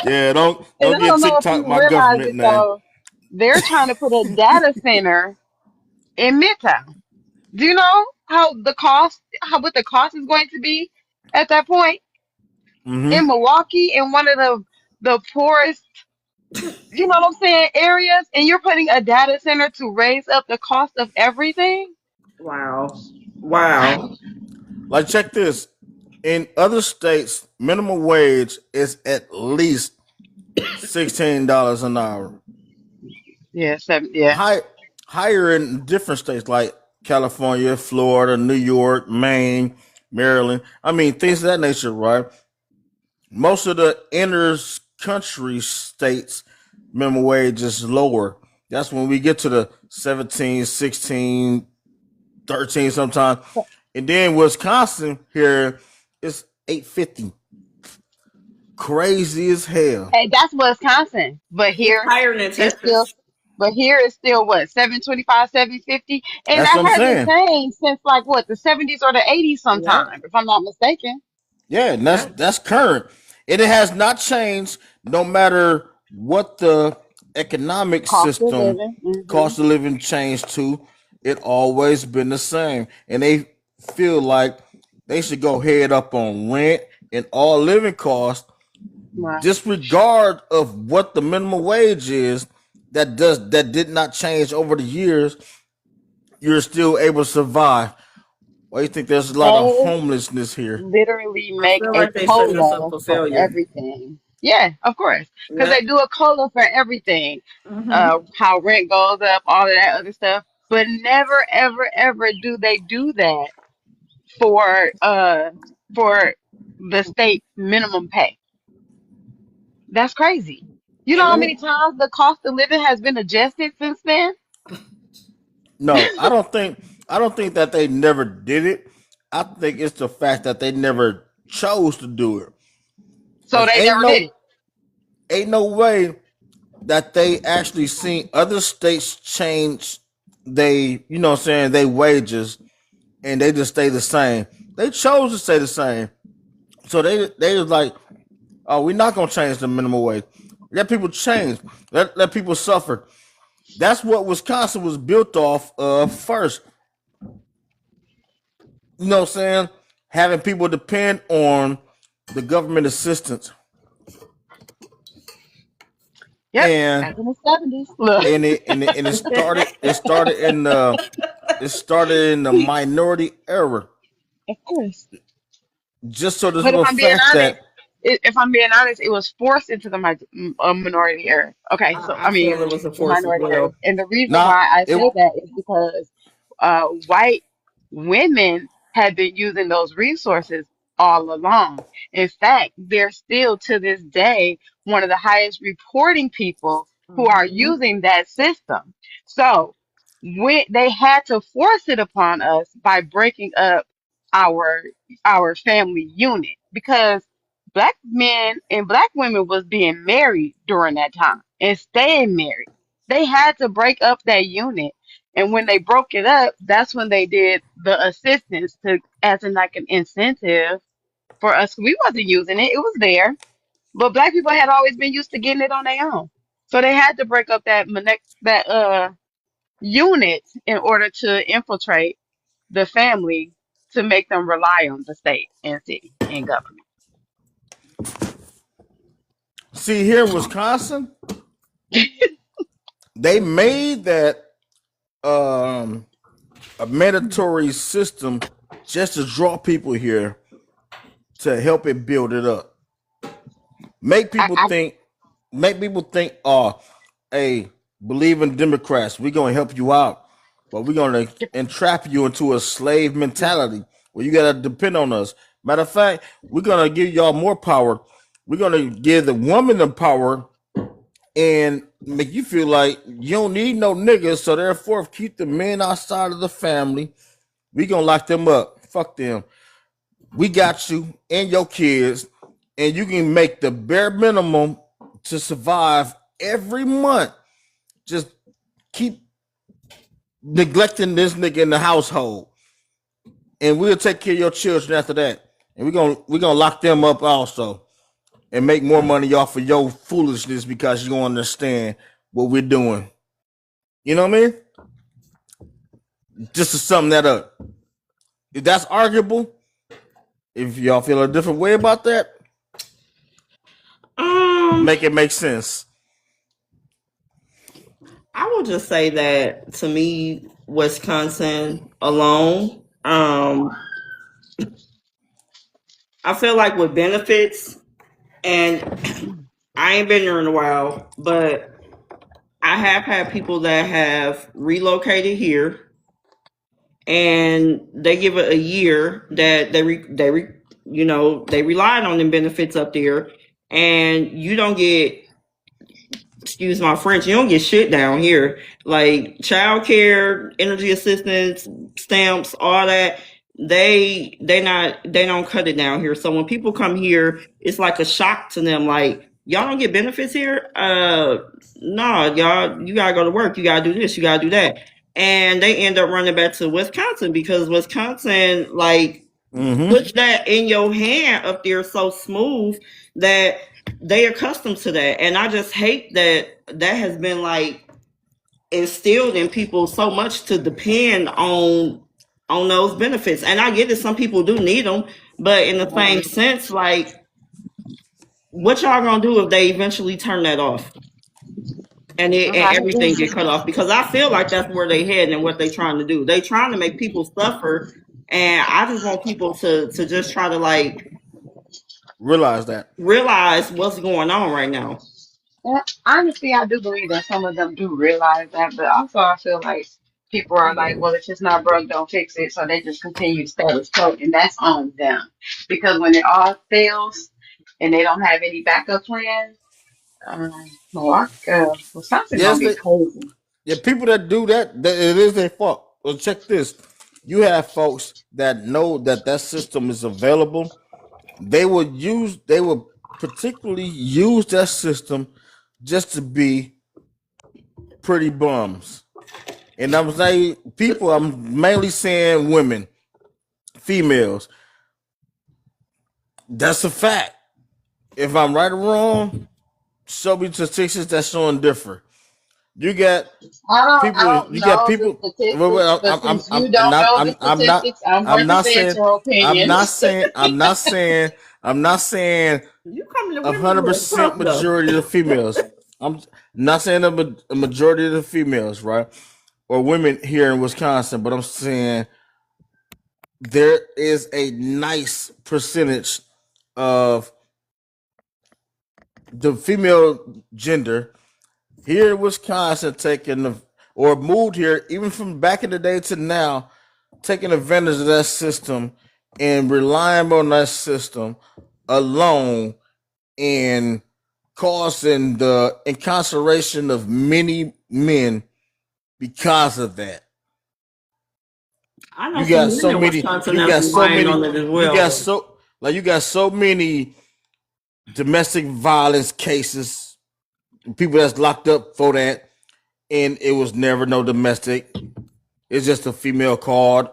Yeah, And I don't get don't know if TikTok you my realize government it name. though. They're trying to put a data center in Midtown. Do you know how the cost, how what the cost is going to be at that point Hmm. in Milwaukee, in one of the poorest, you know what I'm saying, areas, and you're putting a data center to raise up the cost of everything? Wow. Wow. Like, check this. In other states, minimum wage is at least $16 an hour. Yeah, seven, yeah. High, higher in different states like California, Florida, New York, Maine, Maryland. I mean, things of that nature, right? Most of the inner country states, minimum wage is lower. That's when we get to the 17, 16, 13 sometimes. And then Wisconsin here is 850. Crazy as hell. Hey, that's Wisconsin, but It's here higher than it's still, Texas. but here it's still what, 725, 750, and That's what that I'm hasn't saying. changed since like what, the 70s or the 80s Yep. sometime, if I'm not mistaken. Yeah, and Yep. that's current. And it has not changed no matter what the economic Cost of system living. cost of living changed to. It always been the same. And they feel like they should go head up on rent and all living costs, Right. disregard of what the minimum wage is, that did not change over the years. You're still able to survive. Why do you think there's a lot of They homelessness here? literally I make feel a like they setting us up cola for for failure. everything. Yeah, of course, because Yep. they do a cola for everything. Hmm. How rent goes up, all of that other stuff, but never, ever, ever do they do that for for the state minimum pay. That's crazy. You know And how let me many times the cost of living has been adjusted since then? No, I don't think that they never did it. I think it's the fact that they never chose to do it. So Cause they never did it. ain't no way that they actually seen other states change they, you know what I'm saying, they wages, and they just stay the same. They chose to stay the same. So they was like, oh, we're not gonna change the minimum wage. Let people change. Let people suffer. That's what Wisconsin was built off of first. You know what I'm saying? Having people depend on the government assistance. Yep, And back in the 70s. Look, it started in the minority era. of course. Just so this But if little I'm being fact honest, that if I'm being honest, it was forced into the minority area. Okay, so I I mean feel it was a the force as minority area, well. and the reason now why I it say that is because white women had been using those resources all along. In fact, they're still to this day one of the highest reporting people who are Hmm. using that system. So when they had to force it upon us by breaking up our our family unit because black men and black women was being married during that time and staying married. They had to break up that unit. And when they broke it up, that's when they did the assistance to as in like an incentive for us. We wasn't using it. It was there. But black people had always been used to getting it on their own. So they had to break up that unit in order to infiltrate the family to make them rely on the state and city and government. see here in Wisconsin, they made that um a mandatory system just to draw people here to help it build it up. Make I, people I think make people think, oh, hey, believe in Democrats. We're gonna help you out, but we're gonna entrap you into a slave mentality where you gotta depend on us. Matter of fact, we're gonna give y'all more power. We're gonna give the woman the power and make you feel like you don't need no niggas. So therefore, keep the men outside of the family. We gonna lock them up. Fuck them. We got you and your kids, and you can make the bare minimum to survive every month. Just keep neglecting this nigga in the household, and we'll take care of your children after that, and we're gonna lock them up also, and make more money off of your foolishness because you don't understand what we're doing. You know what I mean? Just to sum that up, if that's arguable, if y'all feel a different way about that, Um, make it make sense. I will just say that to me, Wisconsin alone, I feel like with benefits, and I ain't been there in a while, but I have had people that have relocated here, and they give it a year that they relied on them benefits up there, and you don't get, excuse my French, you don't get shit down here. Like childcare, energy assistance, stamps, all that. They don't cut it down here. So when people come here, it's like a shock to them. Like y'all don't get benefits here. No, y'all, you gotta go to work. You gotta do this. You gotta do that. And they end up running back to Wisconsin because Wisconsin like Mm-hmm. puts that in your hand up there so smooth that they accustomed to that. And I just hate that that has been like instilled in people so much to depend on those benefits. And I get that some people do need them, but in the same sense, like what y'all gonna do if they eventually turn that off and Right. everything get cut off? Because I feel like that's where they head and what they trying to do. They trying to make people suffer, and I just want people to just try to like Realize that. realize what's going on right now. Yeah, honestly, I do believe that some of them do realize that, but also I feel like people are like, well, if it's not broke, don't fix it. So they just continue status quo, and that's on them. Because when it all fails and they don't have any backup plans, Wisconsin gonna Yes, be crazy. yeah, people that do that, it is their fault. Well, check this. You have folks that know that that system is available. They would particularly use that system just to be pretty bums. And I'm saying people, I'm mainly saying women, females. That's a fact. If I'm right or wrong, show me statistics that's showing different. You got I people. don't You got know the people. Wait, wait, statistics, but since you don't not. know the I'm not. statistics, I'm I'm going to not vent saying. your I'm opinion. not saying. I'm not saying. I'm not saying You coming to women who are 100% tough though. majority of the females. I'm not saying a majority of the females, right, or women here in Wisconsin, but I'm saying there is a nice percentage of the female gender here in Wisconsin taking the or moved here even from back in the day to now, taking advantage of that system and relying on that system alone and causing the incarceration of many men because of that. I know You some got men so in many. Wisconsin You that's got so relying many. on it as You well. got so like you got so many domestic violence cases. People that's locked up for that, and it was never no domestic. It's just a female card,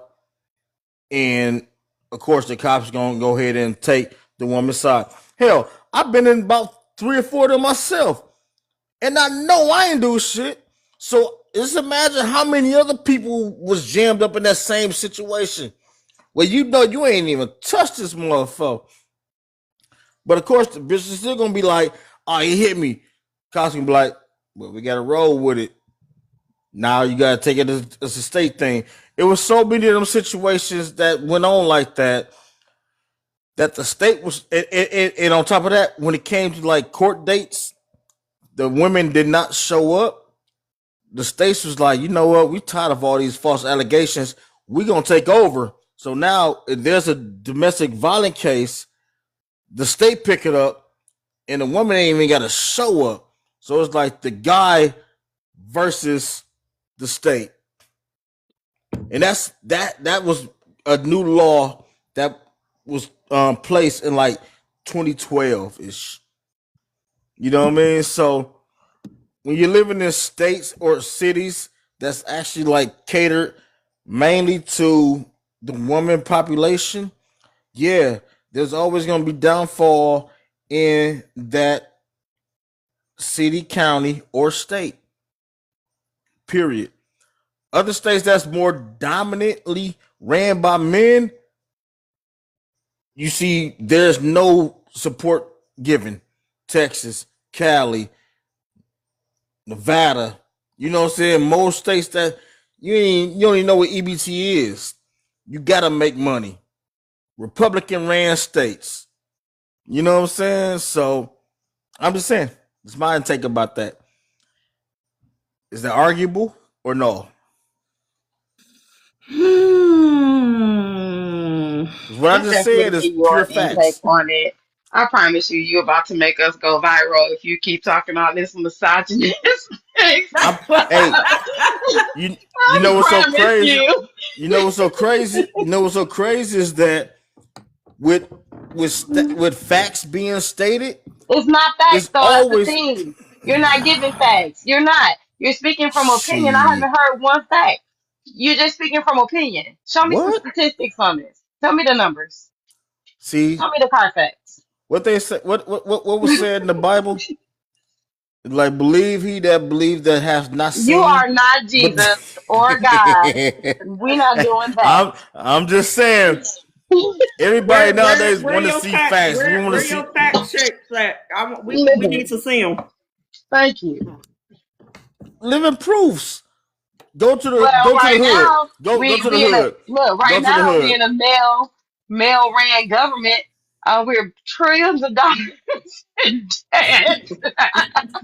and of course the cops gonna go ahead and take the woman's side. Hell, I've been in about 3 or 4 of them myself, and I know I ain't do shit. So just imagine how many other people was jammed up in that same situation. Well, you know you ain't even touched this motherfucker. But of course the bitch is still gonna be like, oh, he hit me. Cops gonna be like, well, we gotta roll with it. Now you gotta take it as a state thing. It was so many of them situations that went on like that that the state was and on top of that, when it came to like court dates, the women did not show up. The states was like, you know what, we tired of all these false allegations. We gonna take over. So now if there's a domestic violence case, the state pick it up and the woman ain't even gotta show up. So it's like the guy versus the state. And that was a new law that was placed in like 2012 ish. You know what I mean? So when you live in the states or cities that's actually like catered mainly to the woman population, yeah, there's always going to be downfall in that city, county, or state. Period. Other states that's more dominantly ran by men, you see, there's no support given. Texas, Cali, Nevada. You know what I'm saying? Most states that you don't even know what EBT is. You gotta make money. Republican ran states. You know what I'm saying? So I'm just saying, it's my take about that. Is that arguable or no? Hmm. Because what I Let's just said definitely is get pure your intake facts. on it. I promise you, you're about to make us go viral if you keep talking all this misogynist I'm stuff. hey, you you I know what's so promise crazy? you. You know what's so crazy? You know what's so crazy is that with with facts being stated, It's not facts, it's though. That's the always thing. You're not giving facts. You're not. You're speaking from opinion. I she haven't heard one fact. You're just speaking from opinion. Show me some what? statistics on this. Tell me the numbers. See Tell me the Carfax. what they said. What was said in the Bible? Like believe he that believes that has not You seen, are not but Jesus or God. We're not doing that. I'm just saying. Everybody nowadays Where want to your see fact facts. We want to where see your fact checks at? We need Listen, to see them. thank you. living proofs. Well, Go to the right hood. now Go to the we in a hood. look. Go Right to the now we hood. in a male ran government. We're trillions of dollars in debt.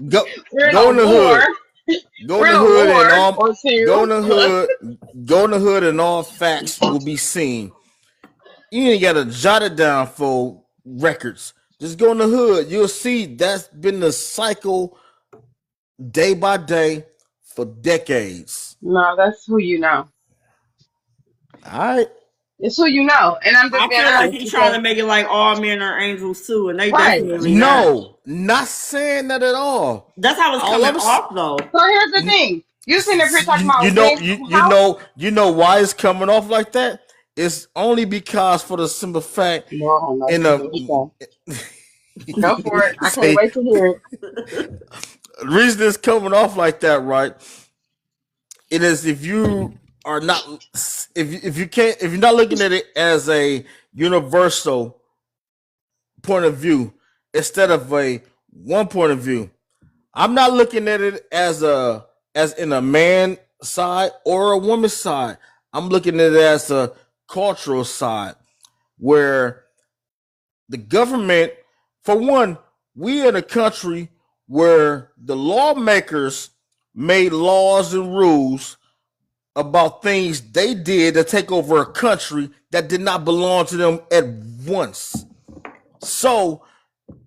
Go We're in go a in the war. hood. Go in We're the in a hood and war all or go in two. the hood. Go in the hood and all facts will be seen. You ain't gotta jot it down for records. Just go in the hood. You'll see that's been the cycle day by day for decades. No, that's who you know. All right. It's who you know, and I'm just I being feel like honest he's trying because to make it like all men are angels too, and they right. definitely not. No, not saying that at all. That's how it's All coming I'm off though. So here's the thing: you sitting up here talking you about know men. How? you know why it's coming off like that. It's only because for the simple fact No, I don't know. in So a here we go. Go for it. I can't say wait to hear it. the reason it's coming off like that, right? It is if you are not if you can't if you're not looking at it as a universal point of view instead of a one point of view. I'm not looking at it as in a man side or a woman side. I'm looking at it as a cultural side where the government, for one, we in a country where the lawmakers made laws and rules about things they did to take over a country that did not belong to them at once. So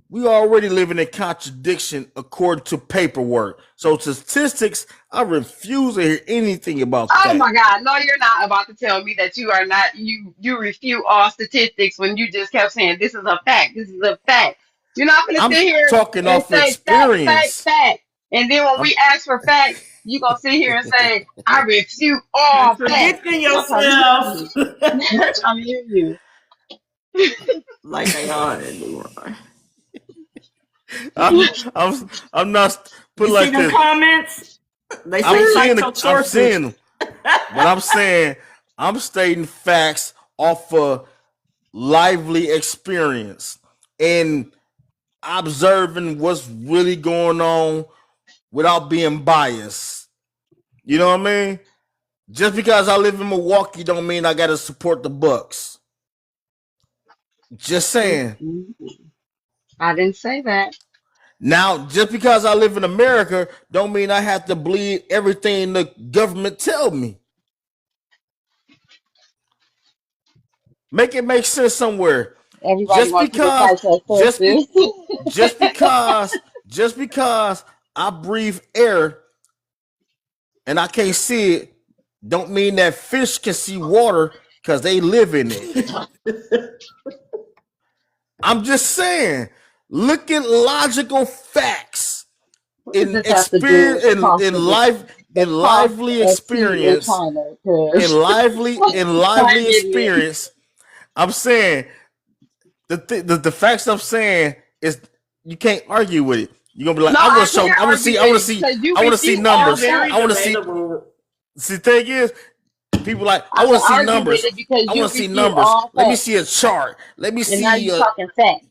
we already live in a contradiction according to paperwork. So statistics, I refuse to hear anything about Oh that. my God! No, you're not about to tell me that you are not. You refute all statistics when you just kept saying this is a fact. This is a fact. You're not going to I'm sit here talking and off say fact, fact, experience. fact, and then when I'm we ask for facts, you gonna sit here and say I refute all facts. Contradicting I'm not trying to hear yourself you. I'm not trying to hear you. like they are anymore. I'm not put You it see like them this. comments? They say cite your I'm sources. seeing them, but I'm saying I'm stating facts off of lively experience and observing what's really going on without being biased. You know what I mean? Just because I live in Milwaukee don't mean I gotta support the Bucks. Just saying. I didn't say that. Now, just because I live in America don't mean I have to believe everything the government tell me. Make it make sense somewhere. Everybody Just wants you to because, cite your just be, sources. just because I breathe air and I can't see it, don't mean that fish can see water because they live in it. I'm just saying, look at logical facts What does in this have to do experience with the cost in of living? life the in cost lively of tea in experience, China. Cause in I lively get it. experience, I'm saying the facts I'm saying is you can't argue with it. You're gonna be like, No, I want I to show, can't argue with it because you I want to see refute That's all numbers. that. very I want to see. debatable. See, the thing is, people like, I I can want to see argue with numbers. it because I you want to see refute numbers. all Let me facts, see a chart. Let me and now see. you talking facts.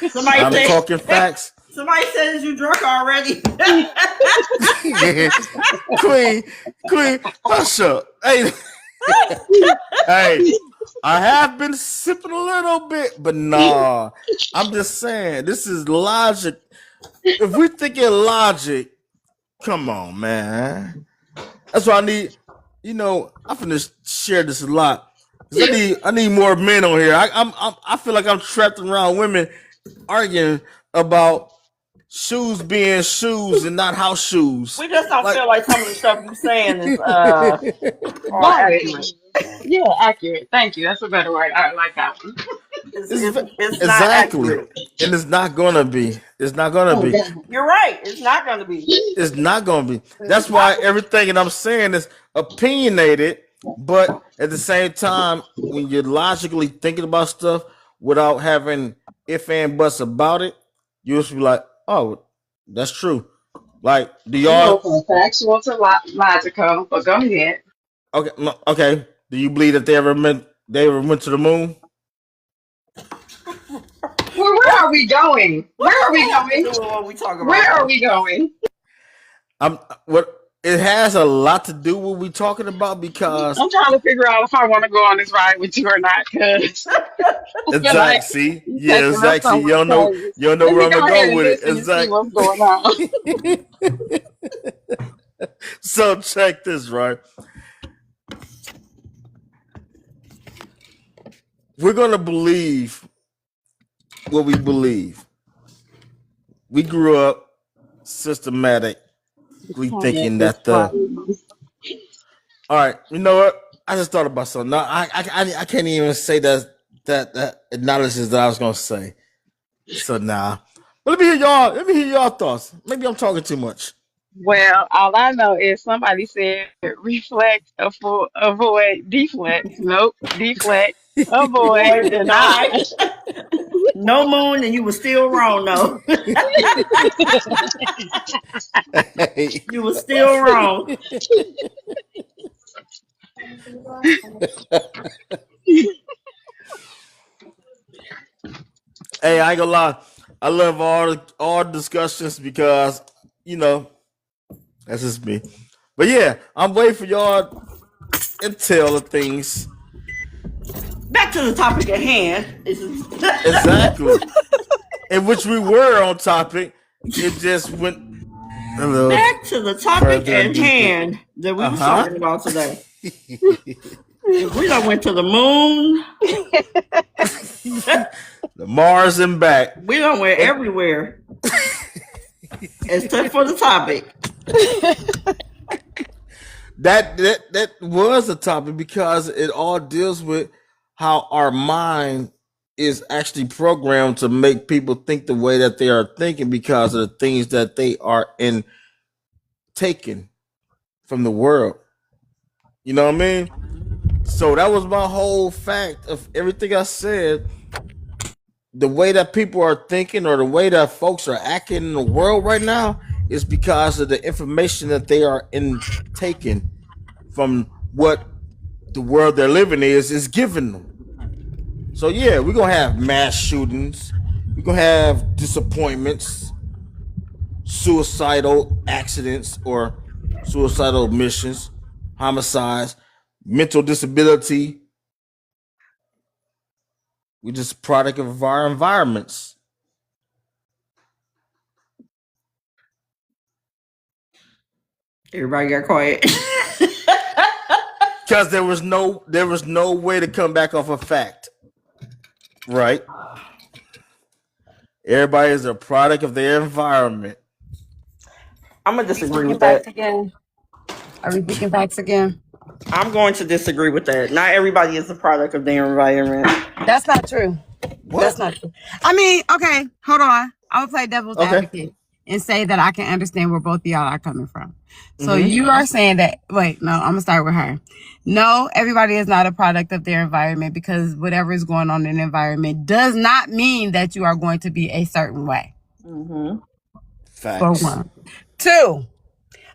Somebody I'm said, talking facts. somebody says you drunk already. Queen, Queen, hush up. Hey, hey, I have been sipping a little bit, but nah. I'm just saying, this is logic. If we thinking logic, come on, man. That's why I need. I'm finna share this a lot because I need more men on here. I feel like I'm trapped around women arguing about shoes being shoes and not house shoes. We just don't Like, feel like some of the stuff you saying is all Right. accurate. Yeah, accurate. Thank you. That's a better word. I like that one. It's not exactly, accurate. and it's not gonna be. It's not gonna Oh be. God. You're right. It's not going to be. It's not gonna be. It's That's not. why everything that I'm saying is opinionated, but at the same time, when you're logically thinking about stuff without having if and buts about it, you just be like, "Oh, that's true." Like, do You know, y'all? from factual to logical, but go ahead. Okay, no, okay. Do you believe that they ever went to the moon? Where are we going? What Where are does we that have to going? do with what we talk about, Where are though? we going? I'm what it has a lot to do with what we talking about because I'm trying to figure out if I want to go on this ride with you or not, because I feel exact. like See, you're yeah, taking us exact. See, somewhere crazy. you don't know Let where me I'm go gonna ahead go and with it. listen and see Exact. what's going on. So check this, right? We're gonna believe what we believe. We grew up systematically Comment thinking is that the. funny. All right, you know what? I just thought about something. No, I can't even say that acknowledges that I was gonna say. So nah. But let me hear y'all thoughts. Maybe I'm talking too much. Well, all I know is somebody said reflect, avoid, deflect. Nope, deflect, avoid, Boy, deny. deny. No moon, and you were still wrong, though. Hey, You were still wrong. hey, I ain't gonna lie. I love all discussions because you know that's just me. But yeah, I'm waiting for y'all intel of things. Back to the topic at hand. Exactly. In which we were on topic. It just went a little Back to the topic further and at deeper. hand that we Uh was huh. talking about today. We done went to the moon. The Mars and back. We done went And everywhere except for the topic. that was a topic because it all deals with how our mind is actually programmed to make people think the way that they are thinking because of the things that they are in taken from the world. You know what I mean? So that was my whole fact of everything I said. The way that people are thinking or the way that folks are acting in the world right now is because of the information that they are in taking from what the world they're living is giving them. So yeah, we're gonna have mass shootings, we're gonna have disappointments, suicidal accidents or suicidal missions, homicides, mental disability. We're just a product of our environments. Everybody got quiet. Because there was no way to come back off a fact. Right? Everybody is a product of their environment. I'm gonna Are we disagree speaking with facts that. again? Are we speaking facts again? I'm going to disagree with that. Not everybody is a product of their environment. That's not true. That's What? not true. I mean, okay, hold on. I'm gonna play devil's Okay. advocate. and say that I can understand where both of y'all are coming from. So you are saying that, wait, no, I'm going to start with her. No, everybody is not a product of their environment, because whatever is going on in the environment does not mean that you are going to be a certain way. For Facts. one. Two,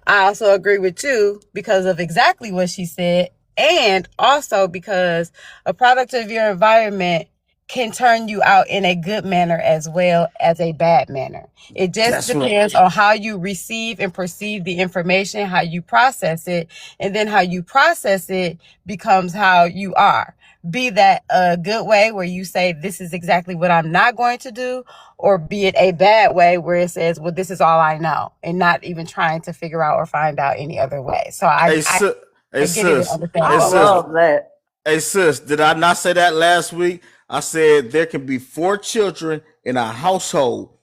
I also agree with you because of exactly what she said, and also because a product of your environment can turn you out in a good manner as well as a bad manner. It just depends on how you receive and perceive the information, how you process it, and then how you process it becomes how you are. Be that a good way where you say, this is exactly what I'm not going to do, or be it a bad way where it says, well, this is all I know, and not even trying to figure out or find out any other way. So I get it. I love that. Hey sis, did I not say that last week? I said there can be 4 children in a household,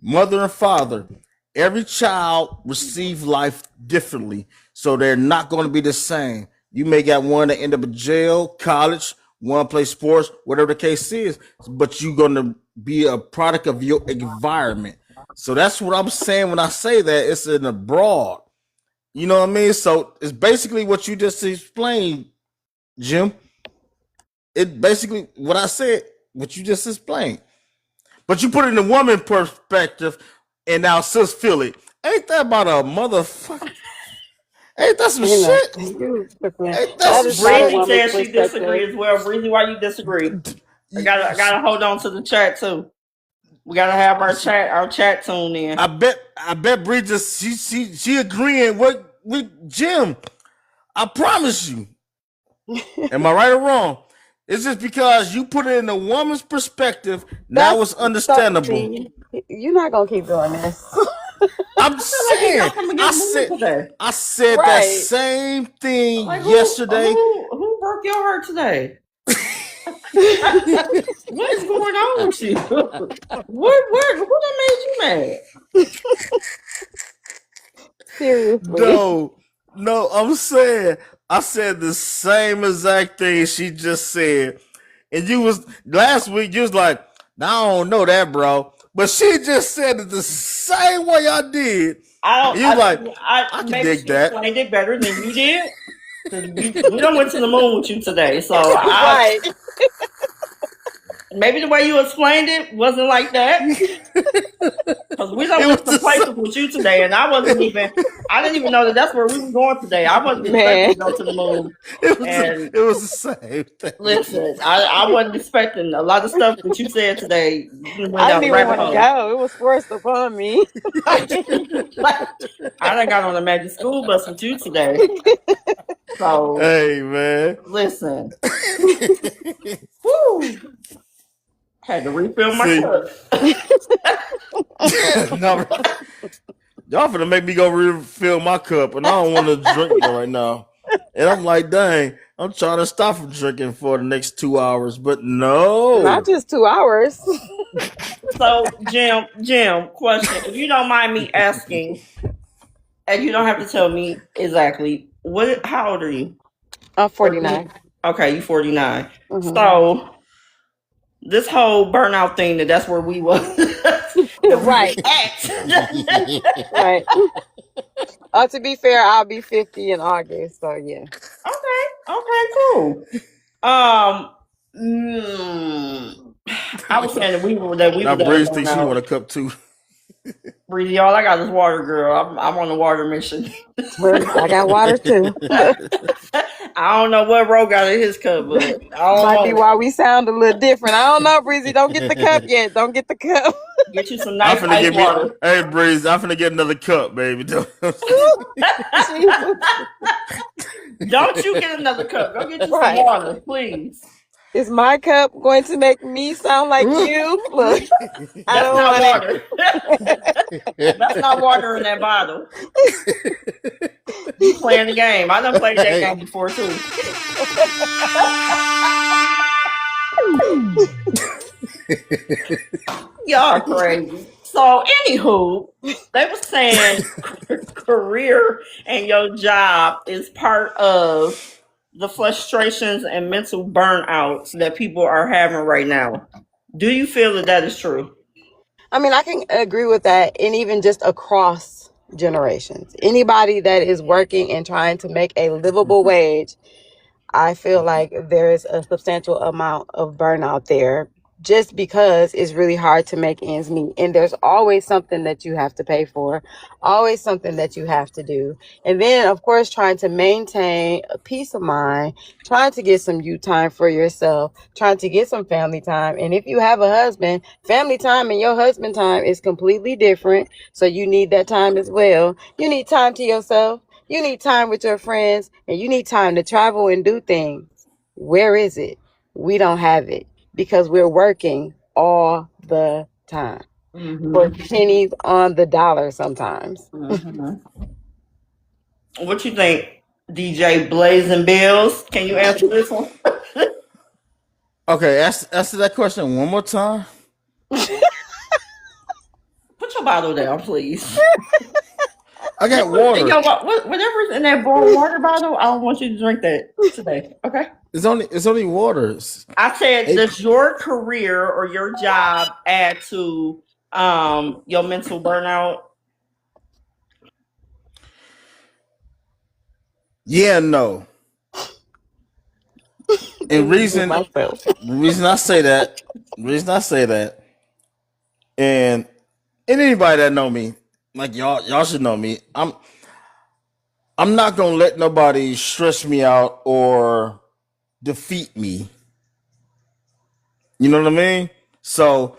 mother and father. Every child receives life differently, so they're not going to be the same. You may got one that end up in jail, college, one play sports, whatever the case is, but you're going to be a product of your environment. So that's what I'm saying when I say that. It's in the broad. You know what I mean? So it's basically what you just explained, Jim. It basically what I said, what you just explained. But you put it in the woman perspective, and now sis feel it. Ain't that about a motherfucker? Ain't that some shit? Ain't that some Breezy shit? says she disagrees as well. Breezy, why you disagree? I gotta hold on to the chat too. We gotta have our chat tuned in. I bet Breezy she agreeing with Jim. I promise you. Am I right or wrong? It's just because you put it in a woman's perspective. Now it's understandable. You're not gonna keep doing this. I'm saying. I said that same thing yesterday. Who broke your heart today? What is going on with you? Who done made you mad? Seriously. No, I'm saying I said the same exact thing she just said. And you was last week, you was like, I don't know that, bro. But she just said it the same way I did. I can dig that. I did better than you did. We done went to the moon with you today. So maybe the way you explained it wasn't like that. Because we done went to places with you today, and I didn't even know that's where we were going today. I wasn't expecting to go to the moon. It was the same thing. Listen, I wasn't expecting a lot of stuff that you said today. I didn't even want to go. It was forced upon me. I done got on a magic school bus with you today. So hey man, listen. Woo. Had to refill my cup. No, y'all finna make me go refill my cup, and I don't want to drink right now. And I'm like, dang, I'm trying to stop from drinking for the next 2 hours, but no, not just 2 hours. So, Jim, question: if you don't mind me asking, and you don't have to tell me exactly, how old are you? I'm 49. Okay, you 49. Mm-hmm. So, this whole burnout thing, that's where we was. Right. Right. To be fair, I'll be 50 in August, so yeah. Okay, cool. I was saying that we were now Breeze thinks she want a cup too. Breezy, all I got is water, girl. I'm on a water mission. I got water too. I don't know what Ro got in his cup, but might be why we sound a little different. I don't know, Breezy. Don't get the cup yet. Don't get the cup. Get you some nice ice water. Hey, Breeze, I'm finna get another cup, baby. Don't you get another cup. Go get you some water, please. Is my cup going to make me sound like you? Look, that's not water. That's not water in that bottle. You playing the game. I done played that game before too. Y'all crazy. So, anywho, they were saying career and your job is part of the frustrations and mental burnouts that people are having right now. Do you feel that is true? I mean, I can agree with that, and even just across generations. Anybody that is working and trying to make a livable wage, I feel like there is a substantial amount of burnout there just because it's really hard to make ends meet. And there's always something that you have to pay for, always something that you have to do. And then, of course, trying to maintain a peace of mind, trying to get some you time for yourself, trying to get some family time. And if you have a husband, family time and your husband time is completely different. So you need that time as well. You need time to yourself. You need time with your friends, and you need time to travel and do things. Where is it? We don't have it because we're working all the time for Mm-hmm. pennies on the dollar sometimes. Mm-hmm. What you think, DJ Blazing Bills? Can you answer this one? Okay, answer that question one more time. Put your bottle down, please. I got water. Whatever's in that boiled water bottle, I don't want you to drink that today. Okay. It's only water. I said, Hey, does your career or your job add to your mental burnout? yeah, no. And Myself. reason I say that, and anybody that know me, like y'all should know me. I'm not gonna let nobody stress me out or defeat me. You know what I mean? So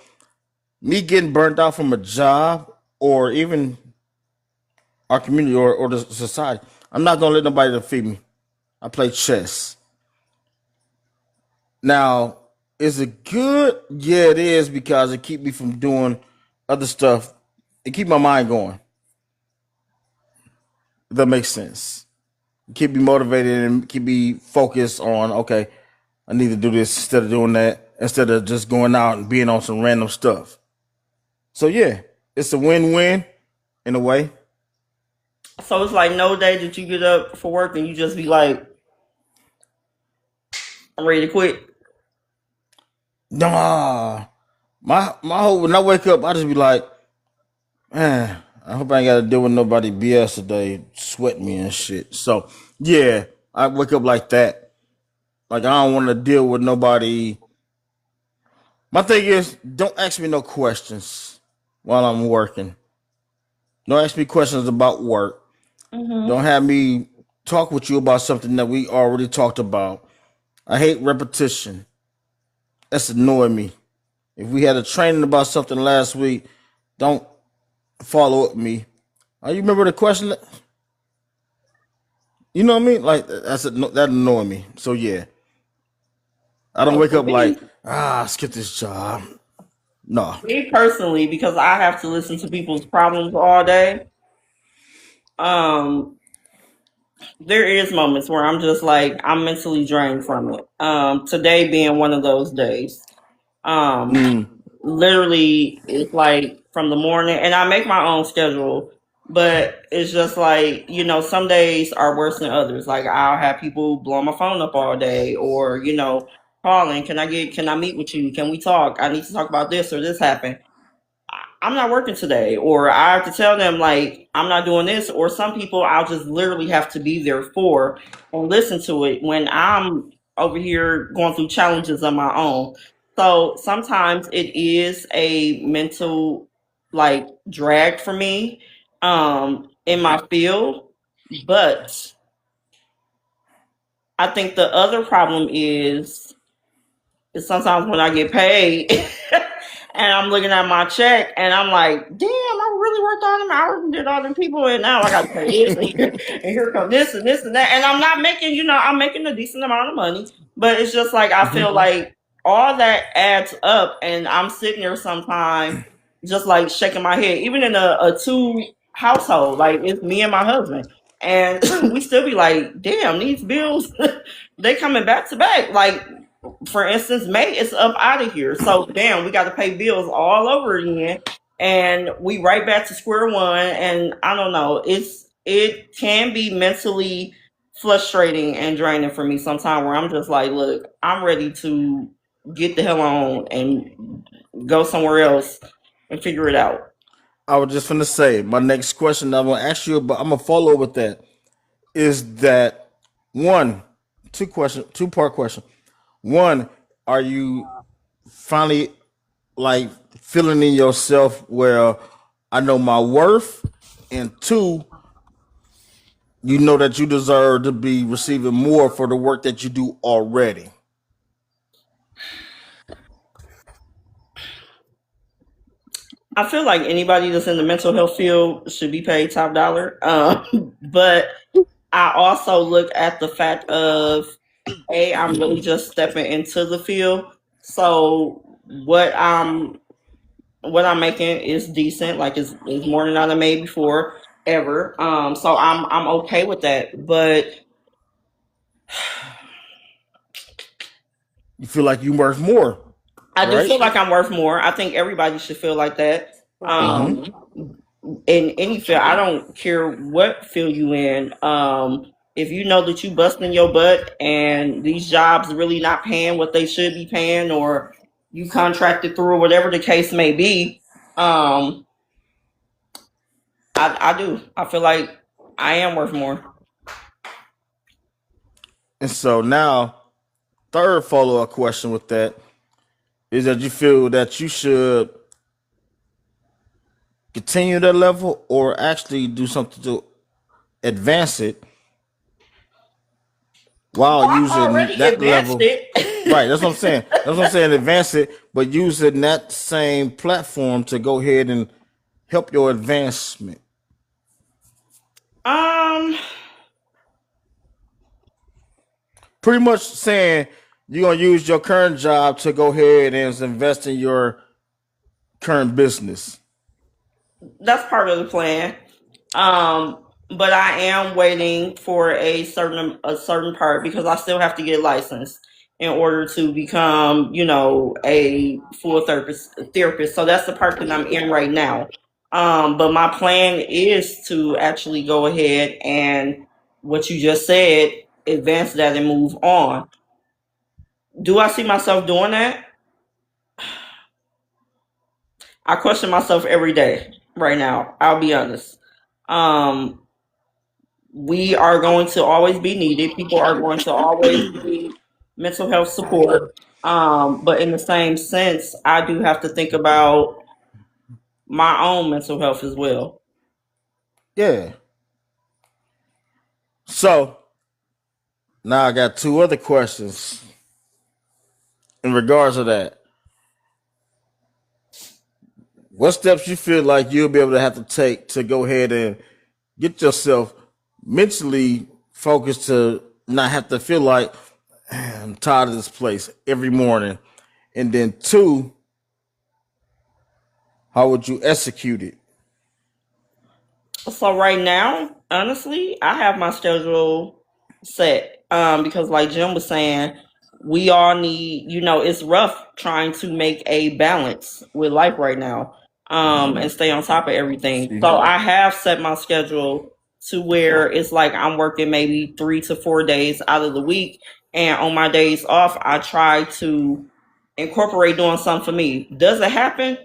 me getting burnt out from a job or even our community or the society, I'm not gonna let nobody defeat me. I play chess. Now, is it good? Yeah, it is because it keep me from doing other stuff. It keep my mind going. If that makes sense. Keep me motivated and keep me focused on, okay, I need to do this instead of doing that, instead of just going out and being on some random stuff. So yeah, it's a win-win in a way. So it's like no day that you get up for work and you just be like, I'm ready to quit. Nah. My whole when I wake up, I just be like, man, I hope I ain't gotta deal with nobody BS today, sweat me and shit. So yeah, I wake up like that. Like I don't want to deal with nobody. My thing is, don't ask me no questions while I'm working. Don't ask me questions about work. Mm-hmm. Don't have me talk with you about something that we already talked about. I hate repetition. That's annoying me. If we had a training about something last week, don't follow up me. Oh, you remember the question? You know what I mean? Like that annoy me. So yeah, I don't So wake for up like me, skip this job. No. me personally, because I have to listen to people's problems all day, um, there is moments where I'm just like I'm mentally drained from it. Today being one of those days. Um, Mm. Literally, it's like from the morning, and I make my own schedule, but it's just like, some days are worse than others. Like I'll have people blow my phone up all day, or calling, can I meet with you? Can we talk? I need to talk about this or this happened. I'm not working today, or I have to tell them like I'm not doing this, or some people I'll just literally have to be there for and listen to it when I'm over here going through challenges of my own. So sometimes it is a mental like drag for me in my field, but I think the other problem is sometimes when I get paid and I'm looking at my check and I'm like, damn, I really worked all them hours and did all them people, and now I got to pay this and here come this and this and that. And I'm not making, I'm making a decent amount of money, but it's just like I Hmm. feel like all that adds up, and I'm sitting there sometimes just like shaking my head, even in a two household, like it's me and my husband. And we still be like, damn, these bills, they coming back to back. Like for instance, May is up out of here. So damn, we got to pay bills all over again, and we right back to square one. And I don't know, it can be mentally frustrating and draining for me sometimes. Where I'm just like, look, I'm ready to get the hell on and go somewhere else and figure it out. I was just gonna say my next question I'm gonna ask you about. I'm gonna follow with that. Is that one, two part question. One, are you finally like feeling in yourself where I know my worth, and two, you know that you deserve to be receiving more for the work that you do already. I feel like anybody that's in the mental health field should be paid top dollar. But I also look at the fact of I'm really just stepping into the field. So what I'm making is decent, like is more than I done made before ever. So I'm okay with that. But You feel like you worth more, I do right? feel like I'm worth more. I think everybody should feel like that. Mm-hmm. In any field, I don't care what field you in. If you know that you busting your butt and these jobs really not paying what they should be paying, or you contracted through, or whatever the case may be, um, I do. I feel like I am worth more. And so now, third follow up question with that is that you feel that you should continue that level or actually do something to advance it while I using already that advanced level. it. Right, that's what I'm saying. That's what I'm saying. Advance it, but using that same platform to go ahead and help your advancement. um, Pretty much saying you're gonna use your current job to go ahead and invest in your current business. that's part of the plan. Um, but I am waiting for a certain part because I still have to get licensed in order to become, a full therapist. So that's the part that I'm in right now. But my plan is to actually go ahead and what you just said, advance that and move on. Do I see myself doing that? I question myself every day right now. I'll be honest. Um, we are going to always be needed. People are going to always need mental health support. But in the same sense, I do have to think about my own mental health as well. Yeah. So now I got two other questions in regards to that. What steps you feel like you'll be able to have to take to go ahead and get yourself mentally focused to not have to feel like I'm tired of this place every morning? And then two, how would you execute it? So right now, honestly, I have my schedule set. Because like Jim was saying, we all need, it's rough trying to make a balance with life right now. And stay on top of everything. So I have set my schedule to where it's like I'm working maybe 3 to 4 days out of the week. And on my days off, I try to incorporate doing something for me. Does it happen?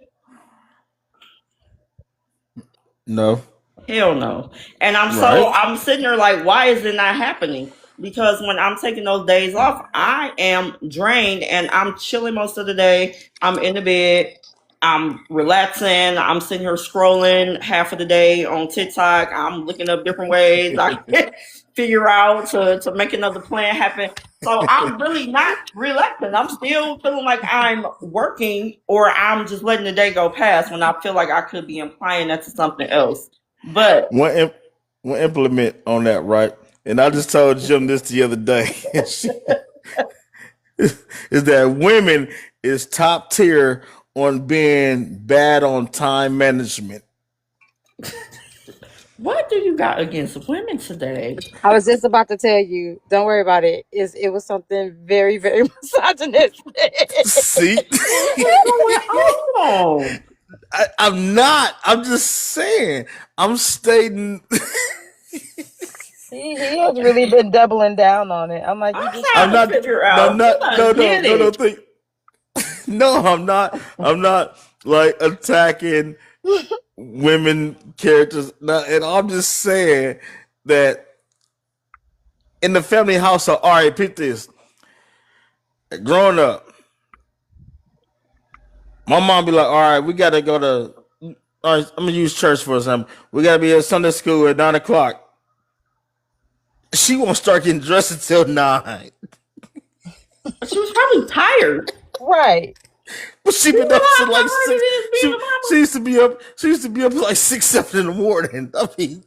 No. Hell no. And Right. I'm sitting there like, why is it not happening? Because when I'm taking those days off, I am drained and I'm chilling most of the day. I'm in the bed, I'm relaxing, I'm sitting here scrolling half of the day on TikTok. I'm looking up different ways I can figure out to make another plan happen. So I'm really not relaxing. I'm still feeling like I'm working, or I'm just letting the day go past when I feel like I could be applying that to something else. But One, one implement on that, right? And I just told Jim this the other day. Is that women is top tier on being bad on time management. what do you got against women today? I was just about to tell you, don't worry about it. It was something very, very misogynistic. See, What is going on? I'm not. I'm just saying. I'm stating. He has really been doubling down on it. I'm like, you I'm just trying I'm to not. figure No, out. You not. No, done no, did no, no. it. Think. No, I'm not. I'm not. like attacking women characters. Now, and I'm just saying that in the family household, all right, pick this. Growing up, my mom be like, all right, we gotta go to all right, I'm gonna use church for example. We gotta be at Sunday school at 9 o'clock. She won't start getting dressed until 9. She was probably tired. Right. But she You been up to realize how like hard it six. is being a She mama? used to be up. She used to be up like 6, 7 in the morning. I mean,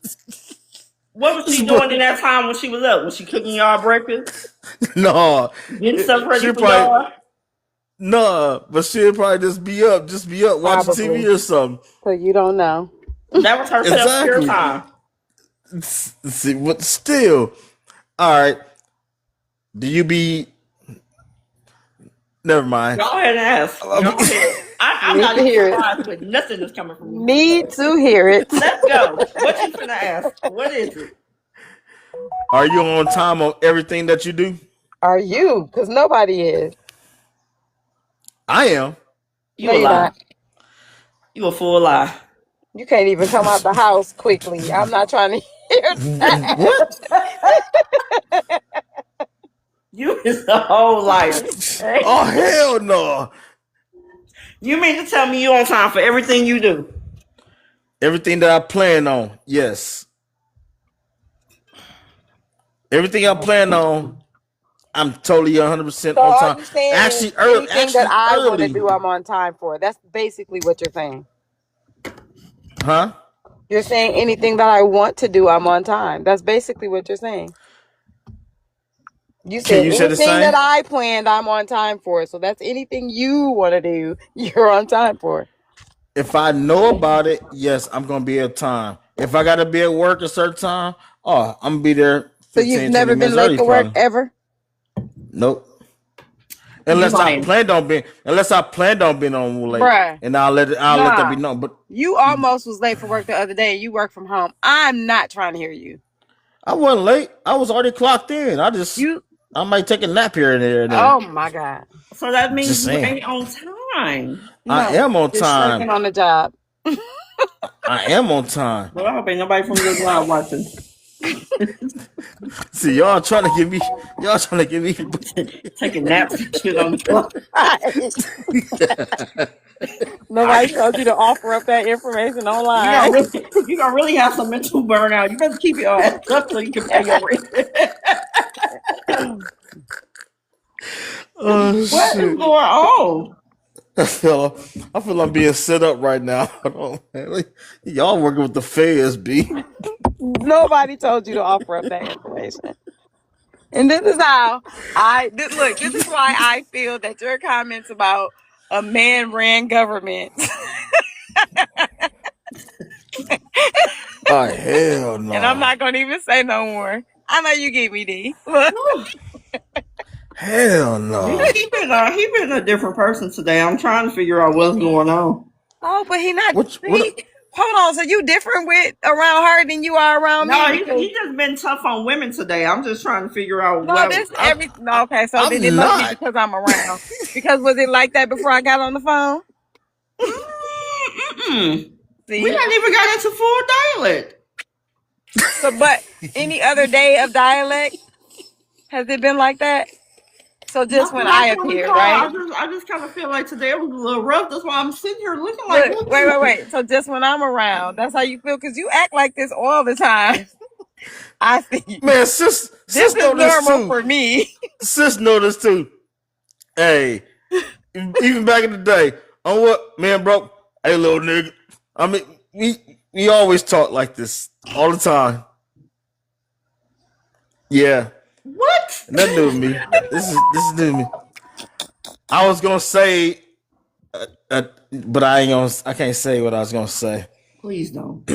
What was she doing in that time when she was up? Was she cooking y'all breakfast? no, Getting stuff ready she'll for probably y'all? no, but she'll probably just be up watching Probably. TV or something. So you don't know. That was her self-care Exactly. time. See, but still, all right. Do you be? Never mind. Go ahead and ask. Go ahead. I'm Need not to even hear it. surprised with nothing that's coming from you. Need to hear it. Let's go. What you finna ask? What is it? Are you on time on everything that you do? Are you? Because nobody is. I am. You No, a you're lie. not. You a full lie. You can't even come out the house quickly. I'm not trying to hear that. What? You is a whole liar. Oh hell no! You mean to tell me you on time for everything you do? Everything that I plan on, yes. Everything I plan on, I'm totally 100% So on are time. you saying Actually, early. anything that I want to Early. do, I'm on time for? That's basically what you're saying. Huh? You're saying anything that I want to do, I'm on time. That's basically what you're saying. You Can said you say the anything same? that I planned, I'm on time for. So that's anything you want to do, you're on time for. If I know about it, yes, I'm gonna be at time. If I gotta be at work a certain time, oh, I'm gonna be there So you've 15, 20 never minutes been late early for work probably. ever? Nope. You Unless I lying. planned on being on late. Bruh. And I'll let that be Nah. known. But You almost was late for work the other day and you work from home. I'm not trying to hear you. I wasn't late. I was already clocked in. You I might take a nap here and there and oh then. my God. So that means Just you saying. ain't on time. I No. am on Just slacking time. on the job. I am on time. Well, I hope ain't nobody from your job watching. See, y'all trying to give me Taking naps and shit on the clock. Nobody told you to offer up that information online. You gonna really have some mental burnout. You better keep your ass up so you can pay your rent. Oh What is shit. going on? I feel I'm being set up right now. Hold on, man. Y'all working with the feds, B. Nobody told you to offer up that information. And this is how look, this is why I feel that your comments about a man ran government. Oh hell no. And I'm not gonna even say no more. I know you get me, D. Look. Hell no. He been a different person today. I'm trying to figure out what's going on. Oh, but he not What hold on, so you different with around her than you are around No, me? he just been tough on women today. I'm just trying to figure out No, what. this every no, okay, so then it I'm must be not. because I'm around. Because was it like that before I got on the phone? We See? not even got into full dialect. So but any other day of dialect, has it been like that? So just when I appeared, right? I just kind of feel like today was a little rough. That's why I'm sitting here looking like. Look, wait. So just when I'm around, that's how you feel? Because you act like this all the time. I see. Man, sis This is know this normal too. for me. Sis know this too. Hey, even back in the day, on what man, bro? Hey, little nigga. I mean, we always talk like this all the time. Yeah, What? nothing new to me. This is new to me. I was gonna say, but I can't say what I was gonna say. Please don't.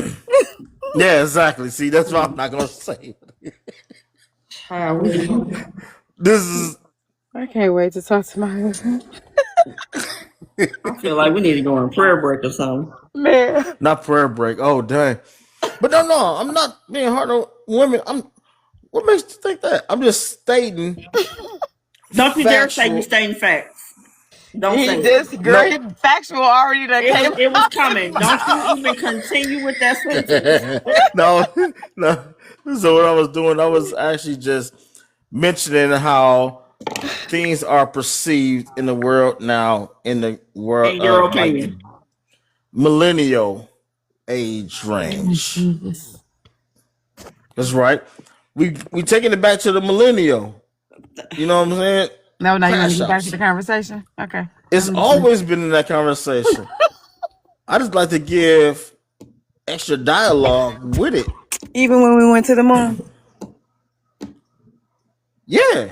Yeah, exactly. See, that's why I'm not gonna say. This is. I can't wait to talk to my husband. I feel like we need to go on a prayer break or something. Man. Not prayer break. Oh dang! But no, I'm not being hard on women. What makes you think that? I'm just stating. Don't you dare say you factual- stating facts. Don't say He it. just girl, No. he factual already that came It was out his coming. Don't you mouth. even continue with that sentence. No, no. So what I was doing, I was actually just mentioning how things are perceived in the world now, in the world In your of like the opinion. millennial age Oh, range. Jesus. That's right. We taking it back to the millennial. You know what I'm saying? No, now you want to Crash get back to outs. the conversation? Okay. It's I'm listening. always been in that conversation. I just like to give extra dialogue with it. Even when we went to the moon. Yeah.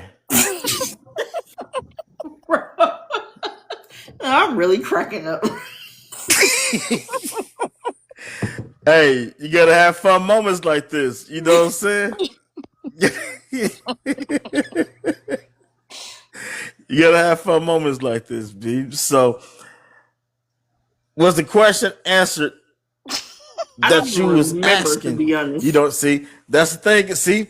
I'm really cracking up. Hey, you gotta have fun moments like this. You know what I'm saying? You gotta have fun moments like this, B. So, was the question answered I don't that even you was remember, to asking? be You honest. don't see. That's the thing. See,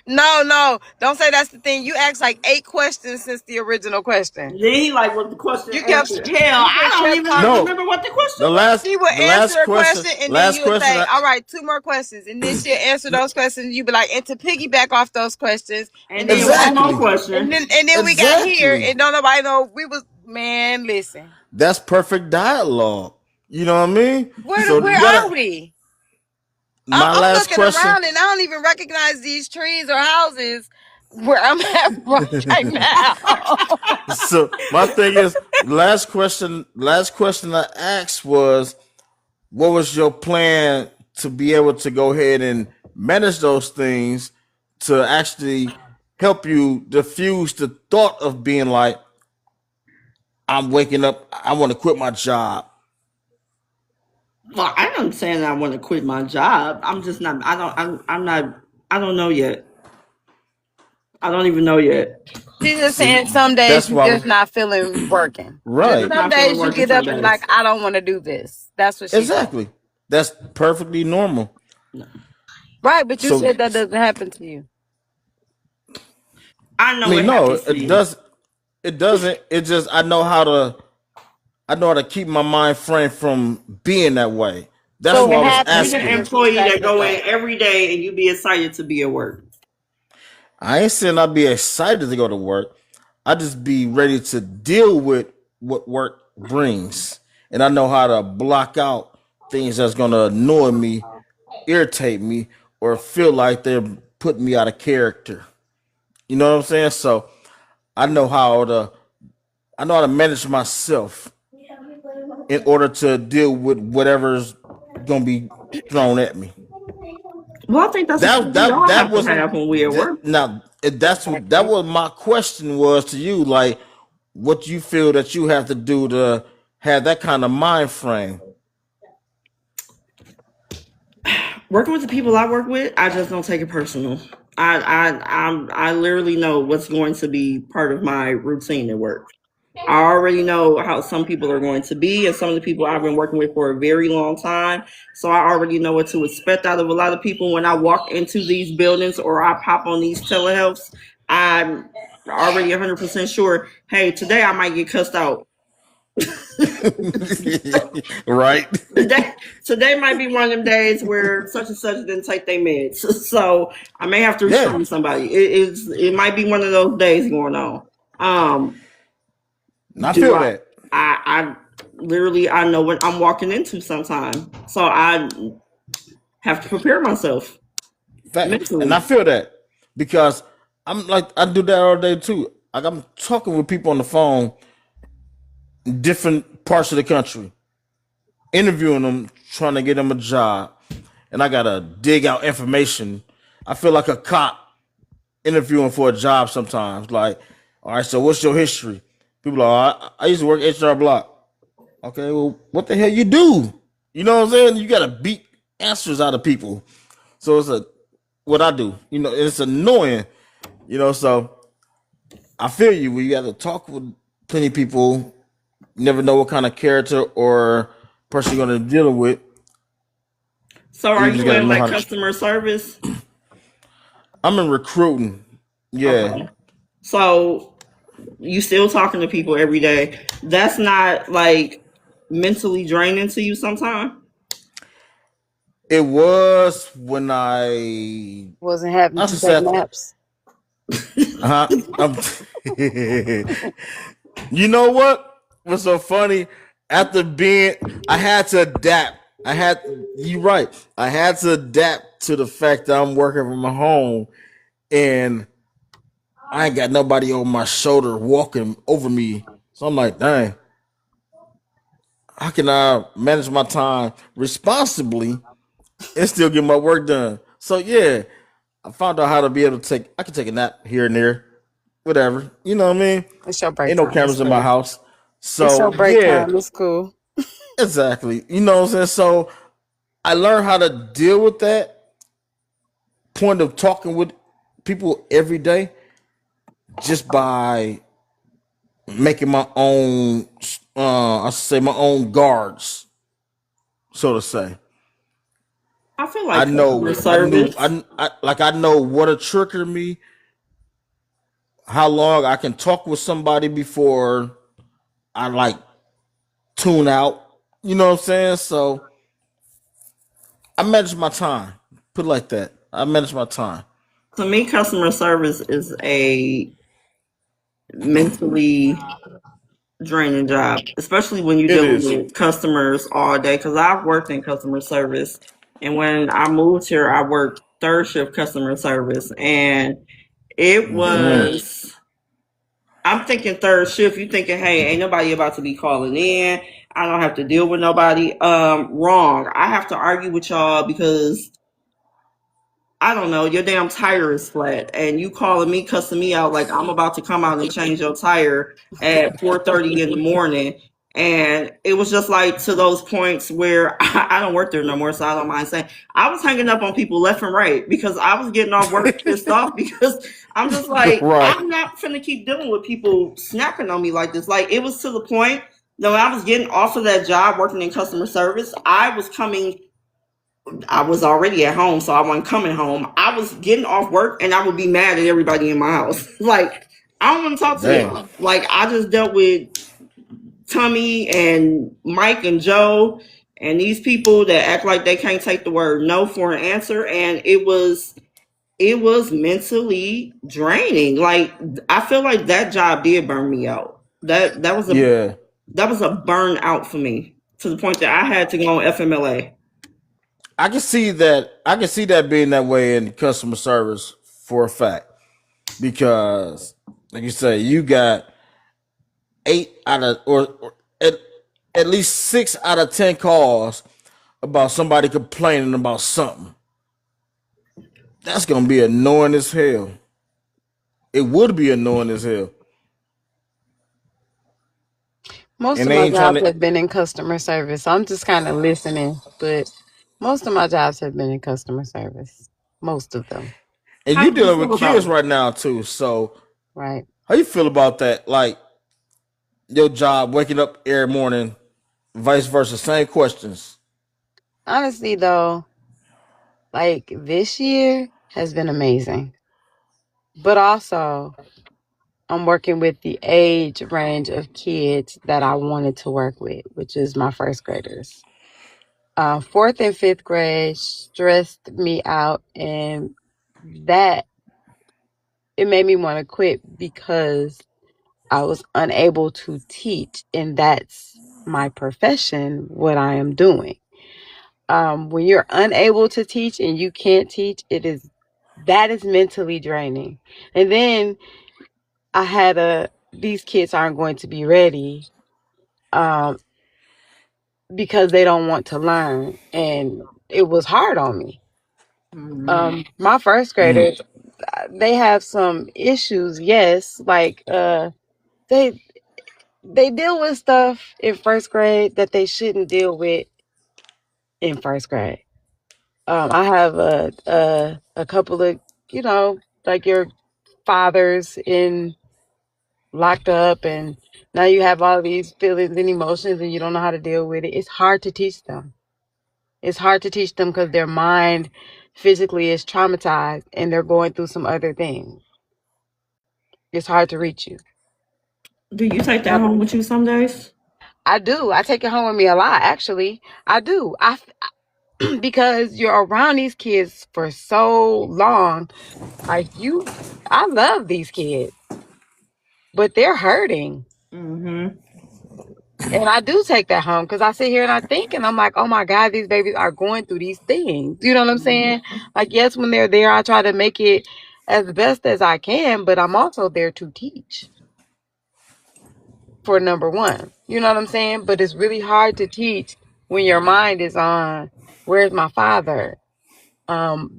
No, don't say that's the thing. You asked like 8 questions since the original question. Then he like, was the question You kept answered? Hell, you I just don't kept even talking. no. remember what the question The was. last, She would the answer last a question, question and then last you would question. say, all right, 2 more questions. And then she'll answer those questions. You'd be like, and to piggyback off those questions. And And then then when I one more Exactly, question. and then we got here exactly. and don't nobody know we was man, listen. That's perfect dialogue. You know what I mean? So Where you are gotta. we? My I'm last looking question. around and I don't even recognize these trees or houses where I'm at right now. So my thing is, last question. Last question I asked was, what was your plan to be able to go ahead and manage those things to actually help you diffuse the thought of being like, I'm waking up, I want to quit my job. Well, I am saying I want to quit my job. I'm just not. I don't. I'm not. I don't know yet. I don't even know yet. She's just See, saying some days that's you why I just was not feeling working. I'm right. just Some not feeling days you working get some up and like, days. I don't want to do this. That's what she said. Exactly. That's perfectly normal. Right, but you So said that doesn't happen to you. I I know mean, it no, happens to it you. does. It doesn't. It just I know how to. I know how to keep my mind framed from being that way. That's So You why it I was the happens you to the asking. you. So employee back that it go up. in every day and you be excited to be at work. I ain't saying I'd be excited to go to work. I just be ready to deal with what work brings, and I know how to block out things that's gonna annoy me, irritate me, or feel like they're putting me out of character. You know what I'm saying? So I know how to I know how to manage myself in order to deal with whatever's gonna be thrown at me. Well, I think that's a skill That we that all that have to was have when we at work. now that's what that Exactly. was my question was to you. Like, what you feel that you have to do to have that kind of mind frame? Working with the people I work with, I just don't take it personal. I literally know what's going to be part of my routine at work. I already know how some people are going to be, and some of the people I've been working with for a very long time. So I already know what to expect out of a lot of people when I walk into these buildings or I pop on these telehealths. I'm already 100% sure, hey, today I might get cussed out. Right? Today, today might be one of them days where such and such didn't take their meds. So I may have to Yeah. restrain somebody. It might be one of those days going on. Um, And I do feel I that. I literally I know what I'm walking into sometime. So I have to prepare myself Fact. And I mentally. feel that because I'm like I do that all day too. Like I'm talking with people on the phone in different parts of the country, interviewing them, trying to get them a job, and I gotta dig out information. I feel like a cop interviewing for a job sometimes. Like, all right, so what's your history? People are, I used to work HR block. Okay, well, what the hell you do? You know what I'm saying? You gotta beat answers out of people. So it's a what I do. You know, it's annoying. You know, so I feel you. We got to talk with plenty of people. You never know what kind of character or person you're gonna deal with. So are You just you gotta in know like how to. customer service? I'm in recruiting. Yeah, Okay. So You still talking to people every day. That's not like mentally draining to you sometimes. It was when Wasn't having I to take sat. naps. Huh? You know what? What's so funny? After being, I had to adapt. I had, you right. I had to adapt to the fact that I'm working from home and I ain't got nobody on my shoulder walking over me. So I'm like, dang, how can I manage my time responsibly and still get my work done? So yeah, I found out how to be able to I can take a nap here and there, whatever. You know what I mean? It's your break Ain't no time. It's cameras in my cool. house. It's your So break yeah, time. It's cool. exactly. You know what I'm saying? So I learned how to deal with that point of talking with people every day just by making my own I should say my own guards, so to say. I feel I like customer know I knew service. I know what to trigger me, how long I can talk with somebody before I like tune out. You know what I'm saying? So I manage my time. Put it like that. I manage my time. To me, customer service is a mentally draining job, especially when you're It dealing is. with customers all day. Because I've worked in customer service, and when I moved here, I worked third shift customer service, and it Mm-hmm. was. I'm thinking third shift. You thinking, hey, ain't nobody about to be calling in. I don't have to deal with nobody. Wrong. I have to argue with y'all because I don't know, your damn tire is flat and you calling me, cussing me out like I'm about to come out and change your tire at 4:30 in the morning. And it was just like to those points where I don't work there no more, so I don't mind saying I was hanging up on people left and right because I was getting off work pissed off because I'm just like, Right. I'm not finna keep dealing with people snapping on me like this. Like it was to the point that when I was getting off of that job working in customer service, I was already at home, so I wasn't coming home. I was getting off work and I would be mad at everybody in my house. Like, I don't want to talk to Damn. y'all. Like, I just dealt with Tommy and Mike and Joe and these people that act like they can't take the word no for an answer. And it was mentally draining. Like, I feel like that job did burn me out. That was a Yeah. that was a burnout for me to the point that I had to go on FMLA. I can see that. I can see that being that way in customer service for a fact because, like you say, you got 8 out of or at least 6 out of 10 calls about somebody complaining about something. That's gonna be annoying as hell. It would be annoying as hell, Most and of they my ain't trying jobs to. have been in customer service. I'm just kind of listening, but most of my jobs have been in customer service. Most of them, And How you did you dealing feel with about kids it? right now too. So right? how you feel about that? Like your job, waking up every morning, vice versa, same questions. Honestly, though, like this year has been amazing, but also I'm working with the age range of kids that I wanted to work with, which is my first graders. Fourth and fifth grade stressed me out, and that it made me want to quit because I was unable to teach, and that's my profession, what I am doing. When you're unable to teach and you can't teach, that is mentally draining. And then I had these kids aren't going to be ready um, because they don't want to learn, and it was hard on me. My first Mm, graders, they have some issues, yes, like they they deal with stuff in first grade that they shouldn't deal with in first grade. I have a couple of, like your fathers in locked up, and now you have all these feelings and emotions and you don't know how to deal with it. It's hard to teach them. It's hard to teach them because their mind physically is traumatized and they're going through some other things. It's hard to reach you. Do you take that I, home with you some days? I do. I take it home with me a lot, actually. I do. Because you're around these kids for so long. Like I love these kids, but they're hurting. Mm-hmm. And I do take that home because I sit here and I think, and I'm like, oh my God, these babies are going through these things. You know what I'm saying? Like, yes, when they're there, I try to make it as best as I can, but I'm also there to teach for number one. You know what I'm saying? But it's really hard to teach when your mind is on, where's my father?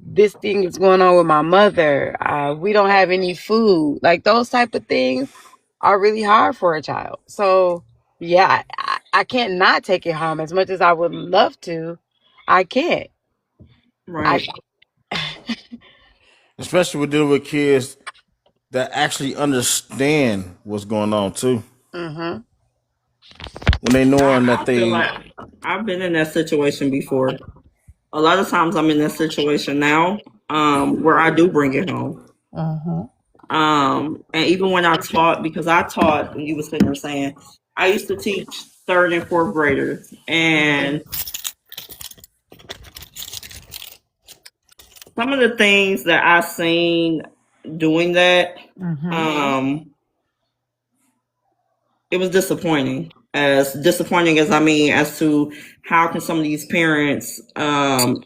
This thing is going on with my mother. We don't have any food. Like those type of things are really hard for a child. So yeah, I can't not take it home as much as I would love to. I can't. I Right. Especially with dealing with kids that actually understand what's going on too. mm-hmm. When they knowing that I feel they, like I've been in that situation before. A lot of times I'm in that situation now, where I do bring it home. Mm-hmm. And even when I taught, because I taught, when you were sitting there saying, I used to teach third and fourth graders, and some of the things that I seen doing that, Mm-hmm. um, it was disappointing. As disappointing as I mean, as to how can some of these parents,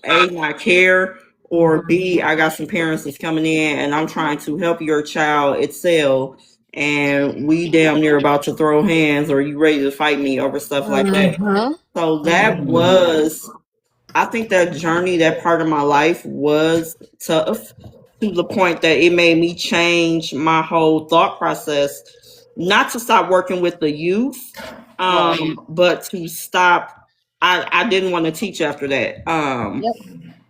A, not care, or B, I got some parents that's coming in and I'm trying to help your child excel, and we damn near about to throw hands, or you ready to fight me over stuff like that. Mm-hmm. So that Mm-hmm. was, I think that journey, that part of my life was tough, to the point that it made me change my whole thought process, not to stop working with the youth, Right. but to stop. I didn't want to teach after that. Yep.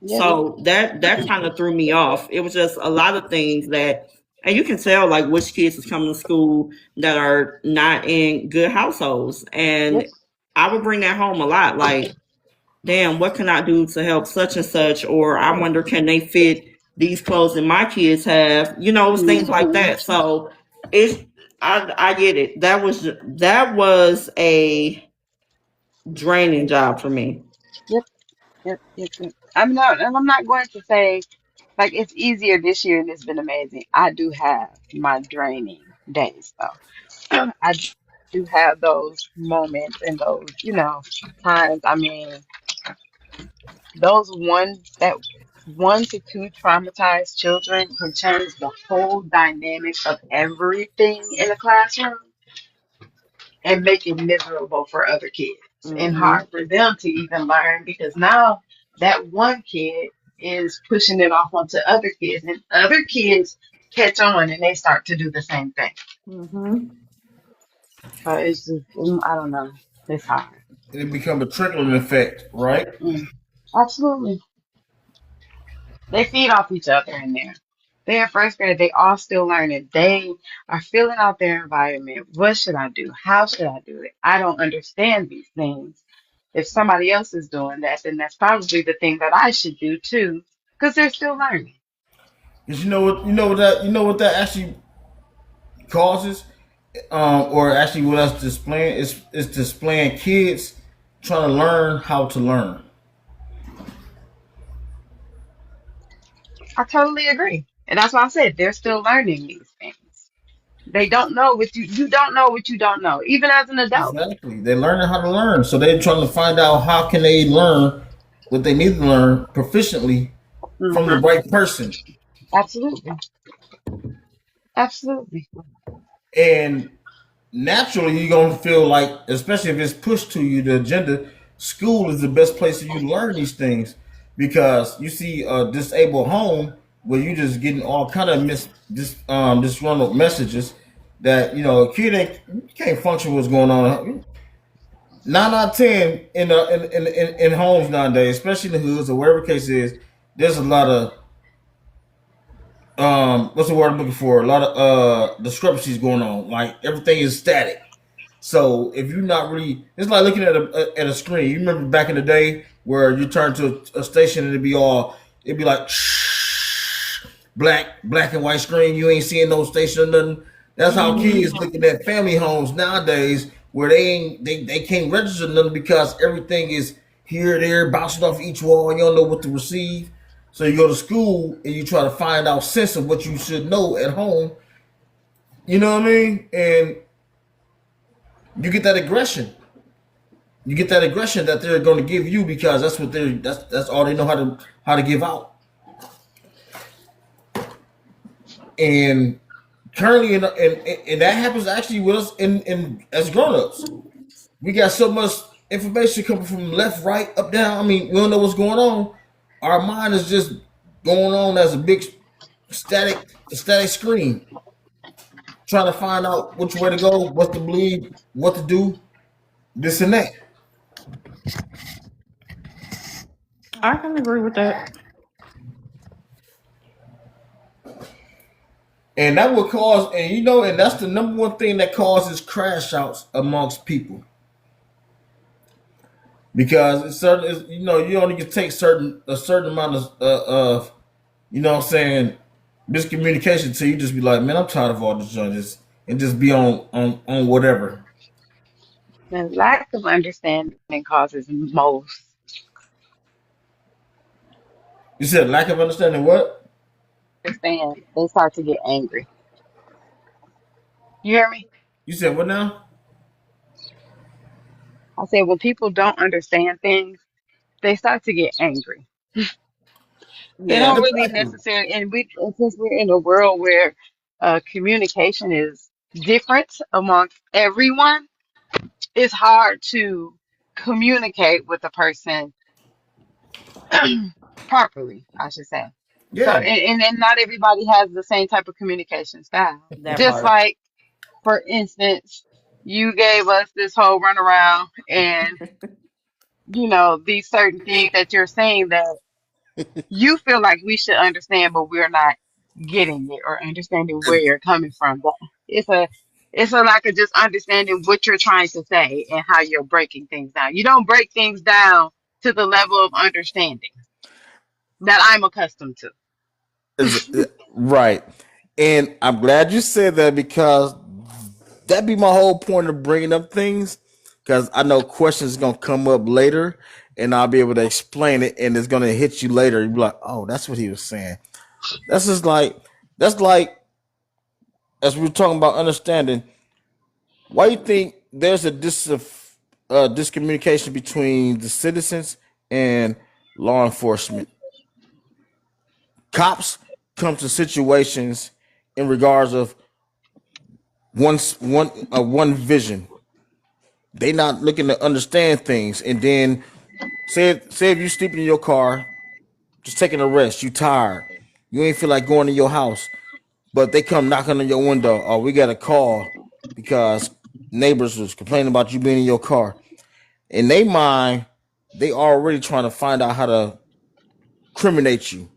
Yep. So that kind of threw me off. It was just a lot of things that, and you can tell like which kids is coming to school that are not in good households, Yep. and I would bring that home a lot. Like, damn, what can I do to help such and such? Or I wonder, can they fit these clothes that my kids have? You know, it was things like Mm-hmm. that. So it's, I get it. That was a draining job for me. Yep. Yep. Yep. Yep. And I'm not going to say like it's easier this year and it's been amazing. I do have my draining days though. I do have those moments and those, times. I mean, those one to two traumatized children can change the whole dynamic of everything in a classroom and make it miserable for other kids and Hmm. hard for them to even learn because now that one kid is pushing it off onto other kids and other kids catch on and they start to do the same thing. Hmm. So it's just, I don't know. It's hard. it become a trickling effect, right? Mm, absolutely. They feed off each other in there. They're in first grade. They all still learning. They are filling out their environment. What should I do? How should I do it? I don't understand these things. If somebody else is doing that, then that's probably the thing that I should do too, because they're still learning. Because you know what that actually causes, or actually what that's displaying is displaying kids trying to learn how to learn. I totally agree. And that's why I said they're still learning these things. They don't know what you don't know what you don't know, even as an adult. Exactly, they're learning how to learn, so they're trying to find out how can they learn what they need to learn proficiently from the Hmm. right person. Absolutely. Absolutely. And naturally you're gonna feel like, especially if it's pushed to you, the agenda, school is the best place for you to learn these things, because you see a disabled home where you just getting all kind of disgruntled messages that a kid can't function what's going on. 9 out of 10 in homes nowadays, especially in the hoods or wherever the case is, there's a lot of what's the word I'm looking for? A lot of discrepancies going on. Like everything is static. So if you're not really, it's like looking at a screen. You remember back in the day where you turn to a station and it'd be like black and white screen. You ain't seeing no station or nothing. That's how Mhm. kids looking at family homes nowadays, where they can't register nothing because everything is here, there, bouncing off each wall. You don't know what to receive. So you go to school and you try to find out sense of what you should know at home. You know what I mean? And you get that aggression. You get that aggression that they're going to give you because that's what that's all they know how to give out. And currently, and that happens actually with us in as grown-ups. We got so much information coming from left, right, up, down. I mean, we don't know what's going on. Our mind is just going on as a big static screen, trying to find out which way to go, what to believe, what to do, this and that. I can agree with that. And that would cause, and and that's the number one thing that causes crash outs amongst people. Because it's certain, you only can take a certain amount of what I'm saying, miscommunication till you just be like, man, I'm tired of all this judges and just be on whatever. The lack of understanding causes most. You said lack of understanding what? Understand, they start to get angry. You hear me? You said what now? I said when people don't understand things, they start to get angry. They Yeah. don't really Exactly. necessarily, and since we're in a world where communication is different amongst everyone, it's hard to communicate with a person properly, I should say. So, Yeah. and not everybody has the same type of communication style. That Just part. like, for instance, you gave us this whole runaround and, these certain things that you're saying that you feel like we should understand, but we're not getting it or understanding where you're coming from. But it's a it's a lack of just understanding what you're trying to say and how you're breaking things down. You don't break things down to the level of understanding that I'm accustomed to. Is right. And I'm glad you said that because that'd be my whole point of bringing up things because I know questions gonna come up later and I'll be able to explain it and it's gonna hit you later. You'll be like, oh, that's what he was saying. That's just like that's like as we were talking about understanding. Why do you think there's a discommunication between the citizens and law enforcement? Cops come to situations in regards of one vision. They not looking to understand things, and then say if you sleeping in your car, just taking a rest, you tired, you ain't feel like going to your house, but they come knocking on your window. Oh, we got a call because neighbors was complaining about you being in your car. In their mind, they already trying to find out how to criminate you.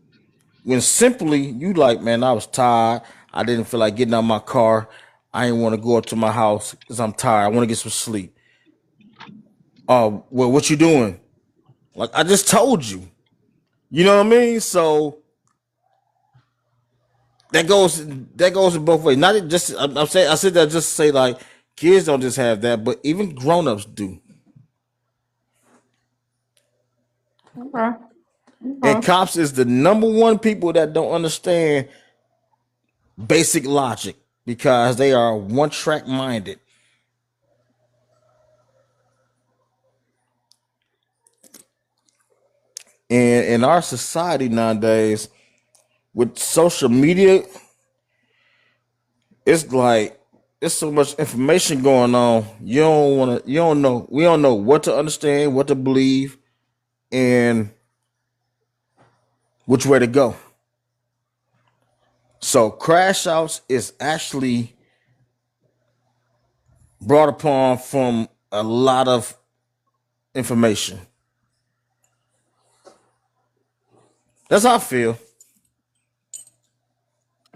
When simply you like, man, I was tired. I didn't feel like getting out of my car. I didn't want to go up to my house because I'm tired. I want to get some sleep. Oh, well, what you doing? Like I just told you. You know what I mean? So that goes in both ways. Not just I'm saying I said that just to say like kids don't just have that, but even grown-ups do. Okay. And Okay. cops is the number one people that don't understand basic logic because they are one track minded. And in our society nowadays, with social media, it's like it's so much information going on. You don't know. We don't know what to understand, what to believe, and which way to go. So crash outs is actually brought upon from a lot of information. That's how I feel.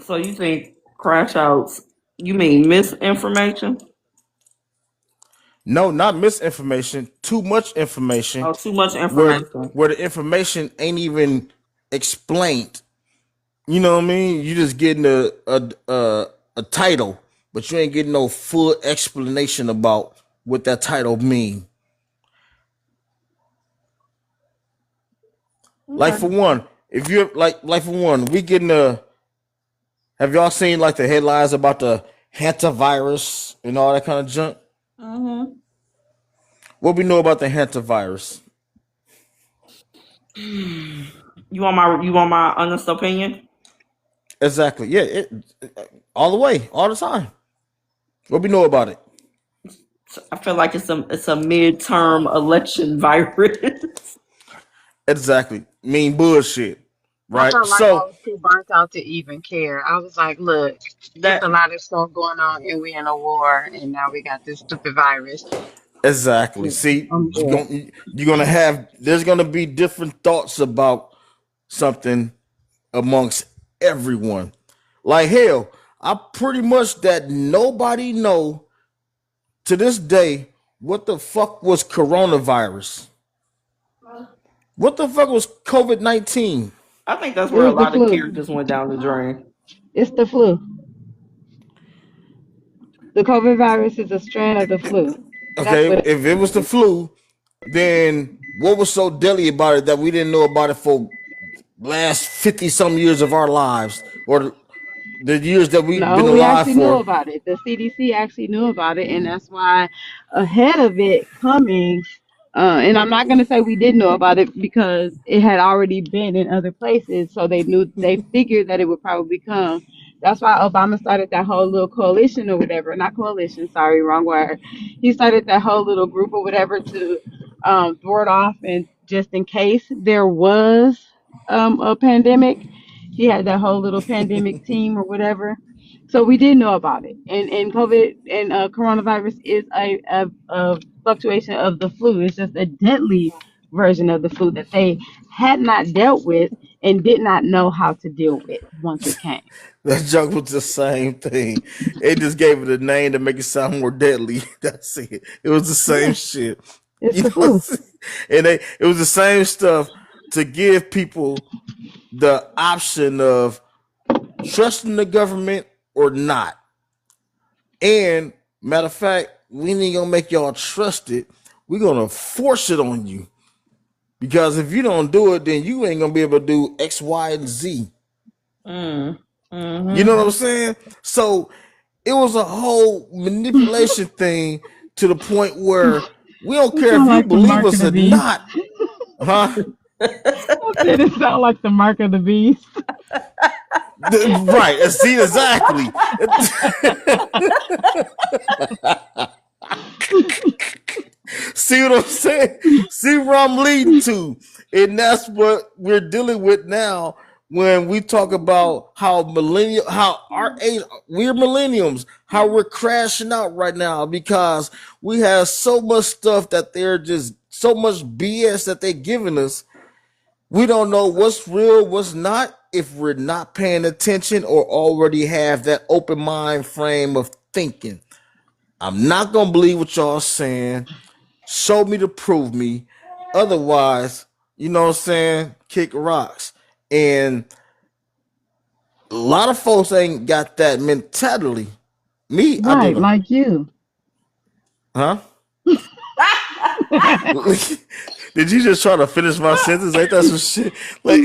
So you think crash outs? You mean misinformation? No, not misinformation. Too much information, Oh, too much where information. where the information ain't even explained. You know what I mean? You just getting a title, but you ain't getting no full explanation about what that title mean. Like Okay. for one, if you're like for one, we getting a. Have y'all seen like the headlines about the hantavirus and all that kind of junk? Mm-hmm. What we know about the hantavirus? You want my honest opinion? Exactly. Yeah. All the way, all the time. What we know about it? I feel like it's a midterm election virus. Exactly. Mean bullshit. I Right. felt like I So was too burnt out to even care. I was like, look, it's that a lot of stuff going on and we in a war and now we got this stupid virus. exactly. See, I'm good. you're gonna have there's gonna be different thoughts about something amongst everyone. Like hell, I pretty much that nobody know to this day what the fuck was coronavirus. What the fuck was COVID-19? I think that's It where a was the lot of flu. characters went down the drain. It's the flu. The COVID virus is a strand of the flu. That's Okay, what it if it was the is. flu, then what was so deadly about it that we didn't know about it for last 50 some years of our lives or the years that we've been No, we alive actually knew for? about it. The CDC actually knew about it, and that's why ahead of it coming, and I'm not going to say we did know about it because it had already been in other places, so they figured that it would probably come. That's why Obama started that whole little coalition or whatever. Not coalition, sorry, wrong word. He started that whole little group or whatever to thwart off, and just in case there was a pandemic, he had that whole little pandemic team or whatever. So we did know about it, and COVID and coronavirus is a fluctuation of the flu. It's just a deadly version of the flu that they had not dealt with and did not know how to deal with once it came. That joke was the same thing. It just gave it a name to make it sound more deadly. That's it. It was the same Yeah, shit. it's You the know, flu. and it was the same stuff to give people the option of trusting the government or not. And matter of fact, we ain't gonna make y'all trust it. We're gonna force it on you. Because if you don't do it, then you ain't gonna be able to do X, Y, and Z. Mm. You know Mm-hmm. what I'm saying? So it was a whole manipulation thing to the point where we don't It care if sounds you like the believe mark of us the or beast. not, huh? I said it sounds like the mark of the beast. Right. See, exactly. See what I'm saying? See where I'm leading to. And that's what we're dealing with now when we talk about how millennial how our age we're millenniums, how we're crashing out right now because we have so much stuff that they're just so much BS that they're giving us. We don't know what's real, what's not, if we're not paying attention or already have that open mind frame of thinking. I'm not gonna believe what y'all saying. Show me to prove me. Otherwise, you know what I'm saying? Kick rocks. And a lot of folks ain't got that mentality. Me, I Right, do. like you. Huh? Did you just try to finish my sentence? Ain't that some shit? Like,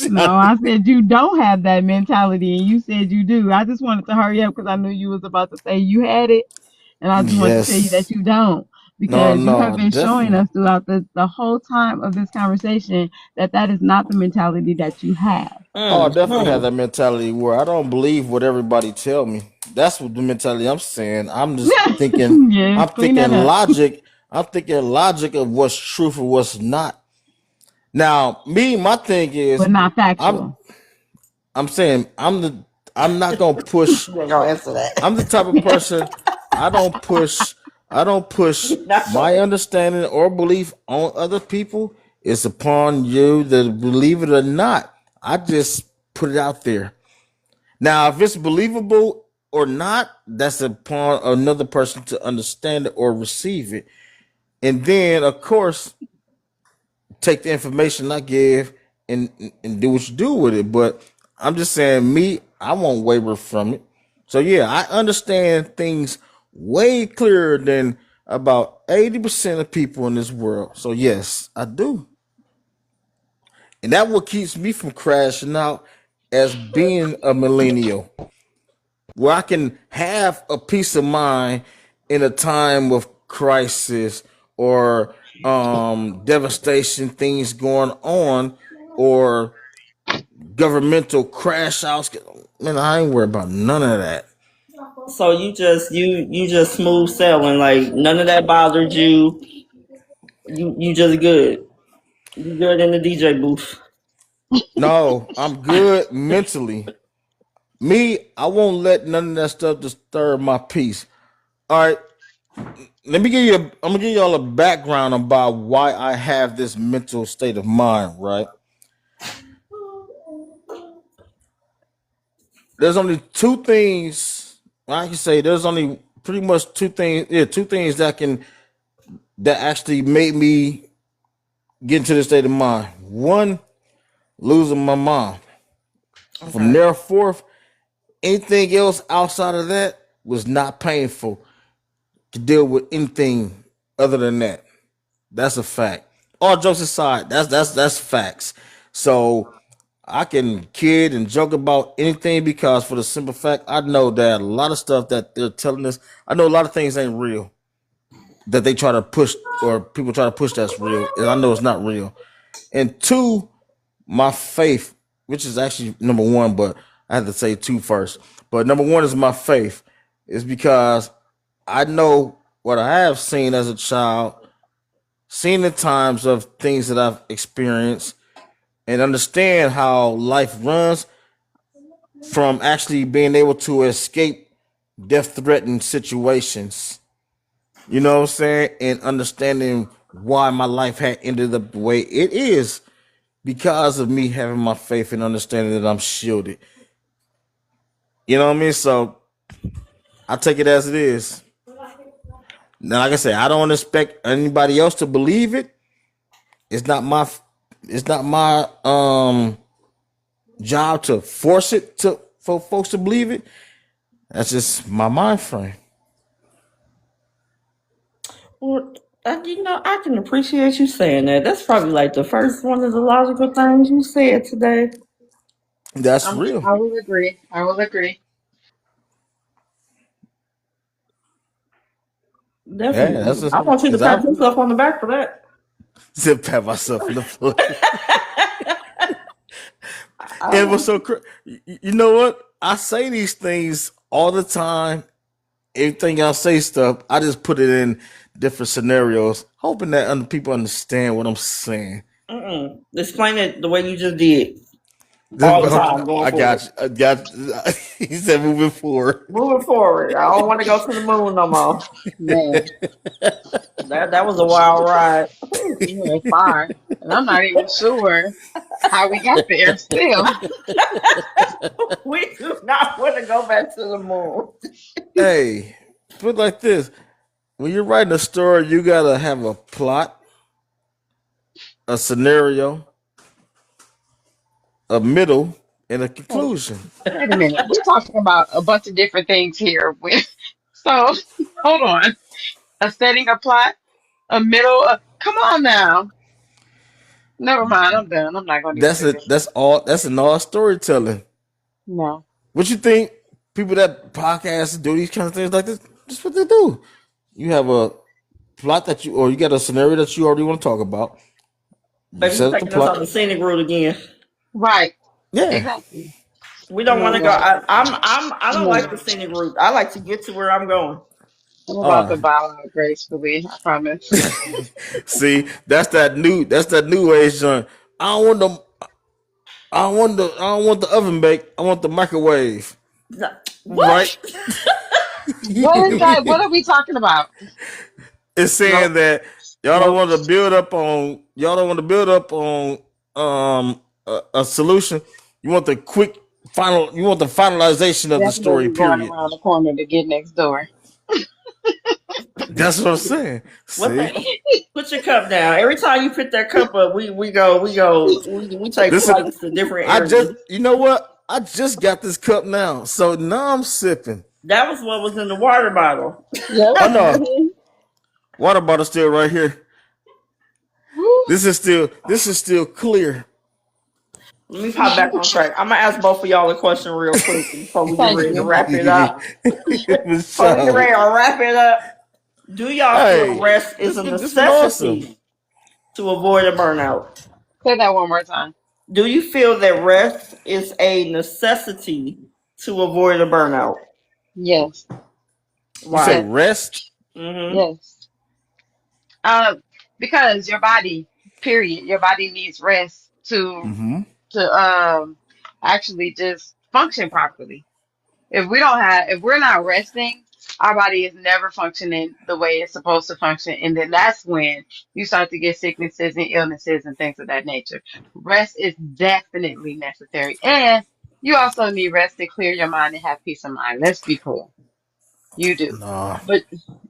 No, I said you don't have that mentality, and you said you do. I just wanted to hurry up because I knew you was about to say you had it, and I just wanted to tell you that yes. you don't, No, because you have no, been showing definitely. us throughout the whole time of this conversation that that is not the mentality that you have. Oh, I Mm. definitely have Mm. that mentality where I don't believe what everybody tell me. That's what the mentality I'm saying. Yes, I'm clean thinking that up, logic. I'm thinking logic of what's truth and what's not. Now, me, my thing is, but not I'm factual. I'm saying I'm not gonna push. You ain't gonna answer that. I'm the type of person I don't push. I don't push Not my gonna. understanding or belief on other people. It's upon you to believe it or not. I just put it out there. Now, if it's believable or not, that's upon another person to understand it or receive it. And then, of course, take the information I give and do what you do with it. But I'm just saying, me, I won't waver from it. So yeah, I understand things way clearer than about 80% of people in this world. So yes, I do. And that what keeps me from crashing out as being a millennial, where I can have a peace of mind in a time of crisis or devastation, things going on, or governmental crash outs. Man, I ain't worried about none of that. So you just smooth sailing, like none of that bothered you. You just good. You good in the DJ booth. No, I'm good mentally. Me, I won't let none of that stuff disturb my peace. All right, let me give you. I'm gonna give y'all a background about why I have this mental state of mind. Right, there's only two things I can say. There's only pretty much two things. Yeah, two things that actually made me get into this state of mind. One, losing my mom. From Okay. there forth, anything else outside of that was not painful to deal with anything other than that. That's a fact. All jokes aside, that's facts. So I can kid and joke about anything because for the simple fact I know that a lot of stuff that they're telling us, I know a lot of things ain't real that they try to push or people try to push that's real, and I know it's not real. And two, my faith, which is actually number one, but I have to say two first. But number one is my faith, is because I know what I have seen as a child, seen the times of things that I've experienced, and understand how life runs from actually being able to escape death threatened situations. You know what I'm saying? And understanding why my life had ended up the way it is because of me having my faith and understanding that I'm shielded. You know what I mean? So I take it as it is. Now, like I said, I don't expect anybody else to believe it. It's not my job to force it to for folks to believe it. That's just my mind frame. Well, I can appreciate you saying that. That's probably like the first one of the logical things you said today. That's real. I will agree. I will agree. Yeah, Definitely. that's just I want you to because pat I've yourself on the back for that. zipped pat myself in the foot. I It was want so you know what? I say these things all the time. Everything I say stuff, I just put it in different scenarios, hoping that other people understand what I'm saying. explain it the way you just did all the time going I forward. got you. I got you. He said moving forward. Moving forward. I don't want to go to the moon no more. Man, That was a wild ride. we went far. And I'm not even sure how we got there still. We do not want to go back to the moon. Hey, put it like this: when you're writing a story, you gotta have a plot, a scenario, a middle, and a Wait, conclusion. wait a minute. We're talking about a bunch of different things here. So, hold on. A setting, a plot, a middle. Come on now. Never mind. I'm done. I'm not going to even That's do it. this. That's all. That's in all storytelling. No. What you think? People that podcasts do these kind of things like this. That's what they do. You have a plot that you, or you got a scenario that you already want to talk about. You Baby, you set up the taking us on plot. the scenic route again. Right. Yeah. Exactly. We You don't want know to go. what? I don't like the No. scenic route. I like to get to where I'm going. I'm All about to right. bow out gracefully. I promise. See, that's that new age joint. I don't want the I don't want the oven bake. I want the microwave. Right? What? What is that? What are we talking about? It's saying Nope. that Nope. y'all don't want to build up on a solution. You want the quick final you want the finalization of the story, Definitely going period. around the corner to get next door. That's what I'm saying. What See? the? Put your cup down. Every time you pick that cup up, we take Listen, flights to different areas. you know what? I just got this cup now, so now I'm sipping. That was what was in the water bottle. Yep. Oh no, Hmm. water bottle still right here. Woo. This is still clear. Let me pop back on track. I'm gonna ask both of y'all a question real quick before we get Thank ready to you. wrap it up. For Before we get sure. ready to wrap it up, do y'all feel Hey, rest is a this been awesome. necessity to avoid a burnout? Say that one more time. Do you feel that rest is a necessity to avoid a burnout? Yes. You say Why? Yes. rest? Mm-hmm. Yes. Because your body, period, your body needs rest Mm-hmm. to actually just function properly. If we're not resting, our body is never functioning the way it's supposed to function, and then that's when you start to get sicknesses and illnesses and things of that nature. Rest is definitely necessary, and you also need rest to clear your mind and have peace of mind. Let's be clear, you do. Nah, But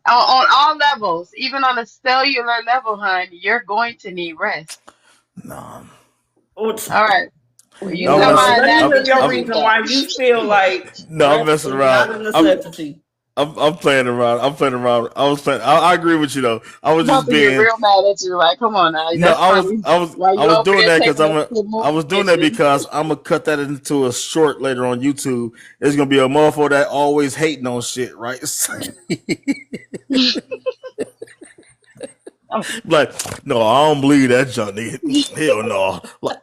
on all levels, even on a cellular level, hon, you're going to need rest. nah. All right. Well, you No, I'm tell messing. my Let me I'm, hear anatomy your to I'm, do reason that. why you feel like no, I'm rest messing is around. not a necessity. I'm playing around. I'm playing around. I was playing. I agree with you though. I I'm was about just to get being. real mad at you. Like, come on now. No, That's I was. probably I was. why I you was over doing there that because taking I'm. a good I morning was doing that picture. because I'm gonna cut that into a short later on YouTube. It's gonna be a motherfucker that always hating on shit, right? Like, no, I don't believe that, Johnny. Hell no. Like,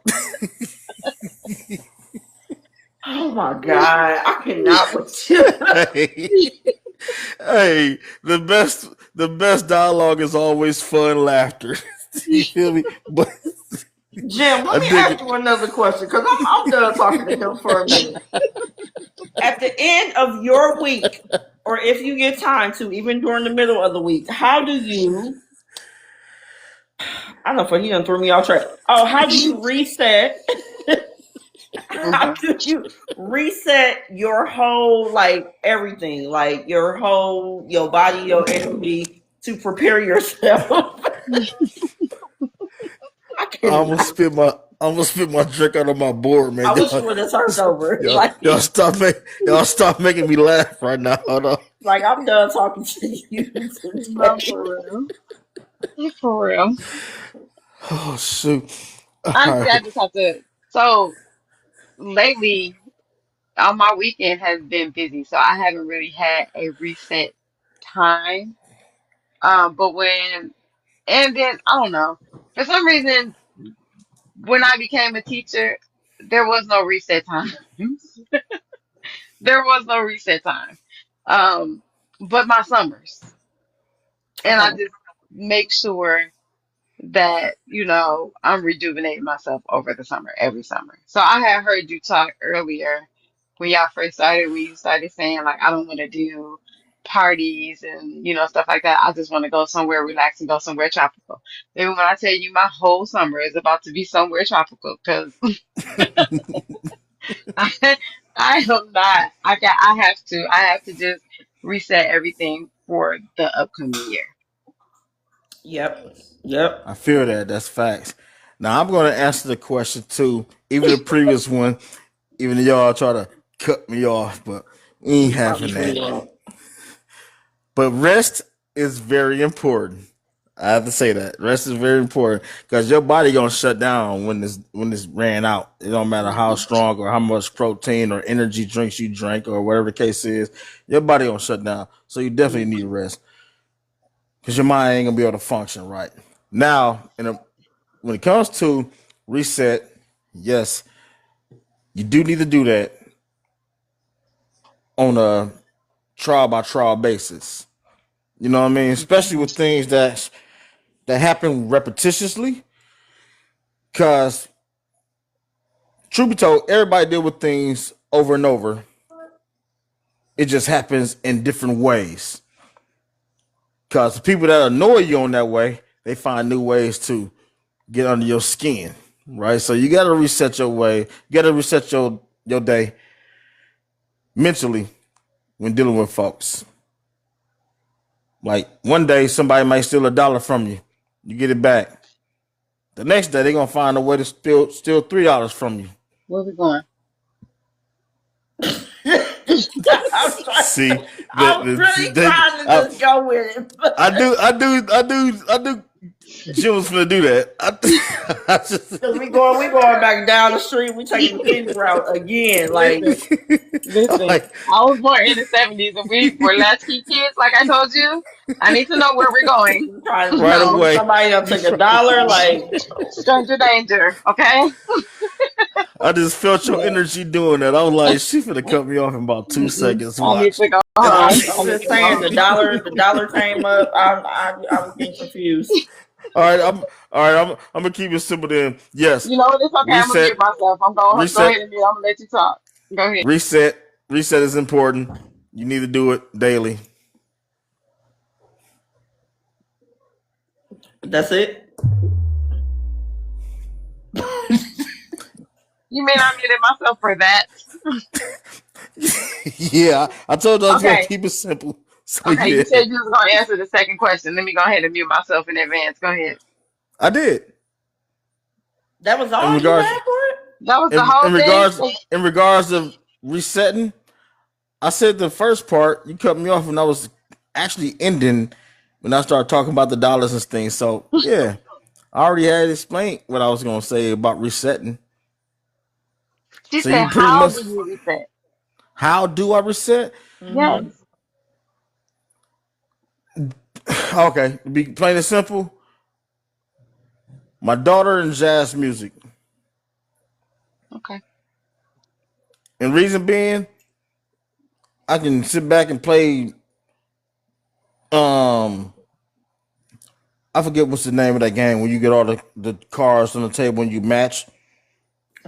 Oh my god, I cannot with you. hey, hey, the best dialogue is always fun laughter. You feel me? But Jim, let I me dig ask it. you another question because I'm done talking to him for a minute. At the end of your week, or if you get time to, even during the middle of the week, how do you? I don't know if he done threw me off track. Oh, how do you reset? How Hmm. do you reset your whole like everything, like your body, your energy to prepare yourself? I I'm gonna cannot. spit my I'm gonna spit my drink out of my board, man. I wish you would have turned over. Y'all, y'all stop making me laugh right now. Hold on. Like I'm done talking to you No, today. for real. For real. Oh shoot. All Honestly, I right. just have to. So lately, on my weekend has been busy, so I haven't really had a reset time. But and then I don't know. For some reason, when I became a teacher, there was no reset time. There was no reset time. Um, but my summers, and I Okay. just make sure that I'm rejuvenating myself over the summer, every summer. So I had heard you talk earlier when y'all first started, when you started saying like I don't want to do parties and stuff like that. I just want to go somewhere relax and go somewhere tropical. And when I tell you my whole summer is about to be somewhere tropical, because I, I am not. I have to just reset everything for the upcoming year. Yep. Yep. I feel that. That's facts. Now I'm gonna answer the question too. Even the previous one, even though y'all try to cut me off, but we ain't We having probably that. won't. But rest is very important. I have to say that rest is very important because your body gonna shut down when this ran out. It don't matter how Mhm. strong or how much protein or energy drinks you drink or whatever the case is. Your body gonna shut down. So you definitely need Mhm. rest because your mind ain't gonna be able to function right. Now, when it comes to reset, yes, you do need to do that on a trial by trial basis. You know what I mean? Especially with things that happen repetitiously. Cause truth be told, everybody deal with things over and over. It just happens in different ways. Cause the people that annoy you on that way, they find new ways to get under your skin. Right? So you gotta reset your way. You gotta reset your day mentally when dealing with folks. Like one day somebody might steal $1 from you. You get it back. The next day they're gonna find a way to steal $3 from you. Where we going? I'm trying. See, I'm really trying to just go with it. I knew Jim was gonna do that. I just, Cause we going back down the street. We taking the city route again. Like Listen, listen. like I was born in the 70s and we were latchkey kids, like I told you. I need to know where we're going. trying to right see So, away. somebody else You take a try, dollar. Like stranger danger, okay? I just felt your Yeah. energy doing that. I was like, she finna cut me off in about 2 seconds. I need Watch. to go I'm home. I need just to go saying, the home. dollar came up. I was getting confused. All right, all right. I'm gonna keep it simple then. Yes, You know what? It's okay. I'm gonna reset, mute myself. I'm going to go reset, ahead and mute. I'm gonna let you talk. Go ahead. reset, reset is important. You need to do it daily. That's it. You mean I muted myself for that? Yeah, I told you I was gonna Okay. keep it simple. So Okay. yeah, You said you was gonna answer the second question. Let me go ahead and mute myself in advance. Go ahead. I did. That was In all you regards, had for it. That was the in, whole in thing. regards, in regards of resetting, I said the first part. You cut me off when I was actually ending when I started talking about the dollars and things. So yeah, I already had explained what I was gonna say about resetting. She So said, you pretty "How much, do you reset?" how do I reset? Yes. Mm-hmm. Okay, to be plain and simple. My daughter and jazz music, Okay. and reason being, I can sit back and play. Um, I forget what's the name of that game when you get all the cards on the table and you match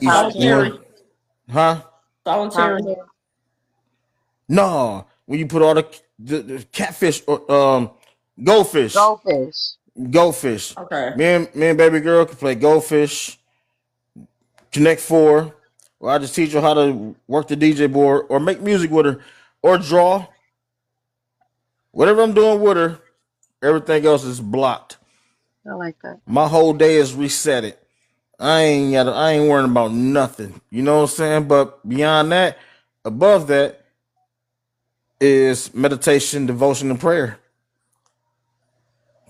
each Solitary. one, huh? Solitary. Solitaire. No, when you put all the catfish or goldfish, Goldfish. goldfish. Okay. Me and baby girl can play goldfish, Connect Four. Or I just teach her how to work the DJ board or make music with her or draw. Whatever I'm doing with her, everything else is blocked. I like that. My whole day is resetted. I ain't worrying about nothing. You know what I'm saying? But beyond that, above that is meditation, devotion, and prayer.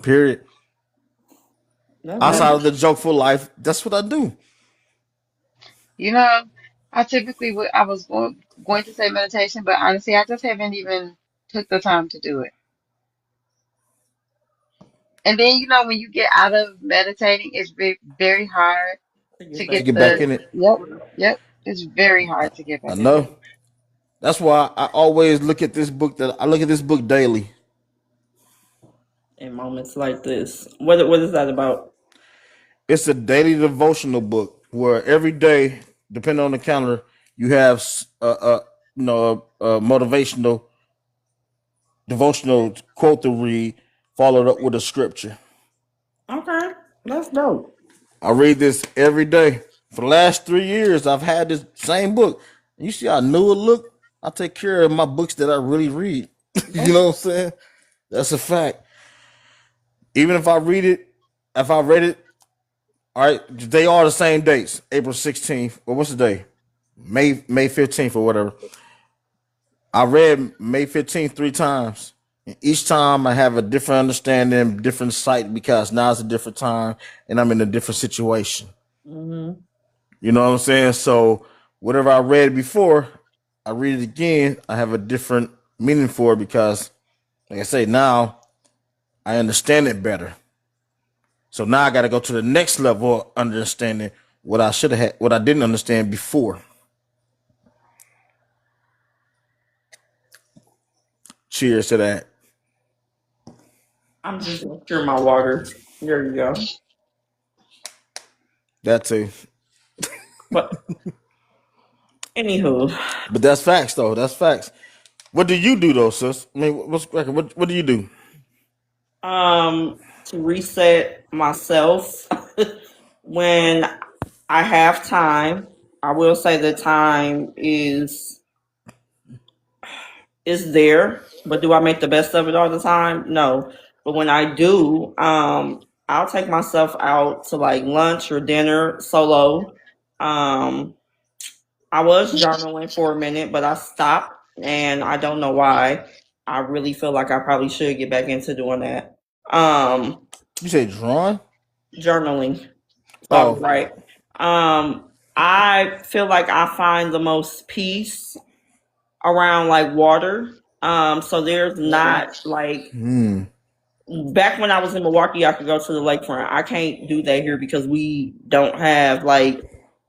Period. That's Well, Outside nice. of the jokeful life, that's what I do. you know, I typically would. I was going to say meditation, but honestly, I just haven't even took the time to do it. And then, when you get out of meditating, it's very hard To to get To back get get to back the, in it, yep, yep. It's very I, hard to get I back into know. it. That's why I always look at this book. That I look at this book daily. in moments like this. What is that about? It's a daily devotional book where every day, depending on the calendar, you have a motivational devotional quote to read, followed up with a scripture. Okay, that's dope. I read this every day. For the last 3 years, I've had this same book. You see how new it look? I take care of my books that I really read. You That's know what I'm saying? That's a fact. Even if I read it, all right, they are the same dates. April 16th, or what's the day? May 15th or whatever. I read May 15th 3 times. And each time I have a different understanding, different sight because now it's a different time and I'm in a different situation. mm-hmm. You know what I'm saying? So whatever I read before, I read it again. I have a different meaning for it because, like I say, now I understand it better. So now I got to go to the next level of understanding what I should have had, what I didn't understand before. Cheers to that. I'm just gonna cure my water. There you go. That too. But anywho, But that's facts, though. That's facts. What do you do, though, sis? I mean, what do you do? to reset myself when I have time. I will say the time is there, but do I make the best of it all the time? No. But when I do, I'll take myself out to like lunch or dinner solo. Um, I was journaling for a minute, but I stopped, and I don't know why. I really feel like I probably should get back into doing that. Um, You say drawing? Journaling. So I was Oh, right. I feel like I find the most peace around like water. So there's not like hmm. back when I was in Milwaukee, I could go to the lakefront. I can't do that here because we don't have like,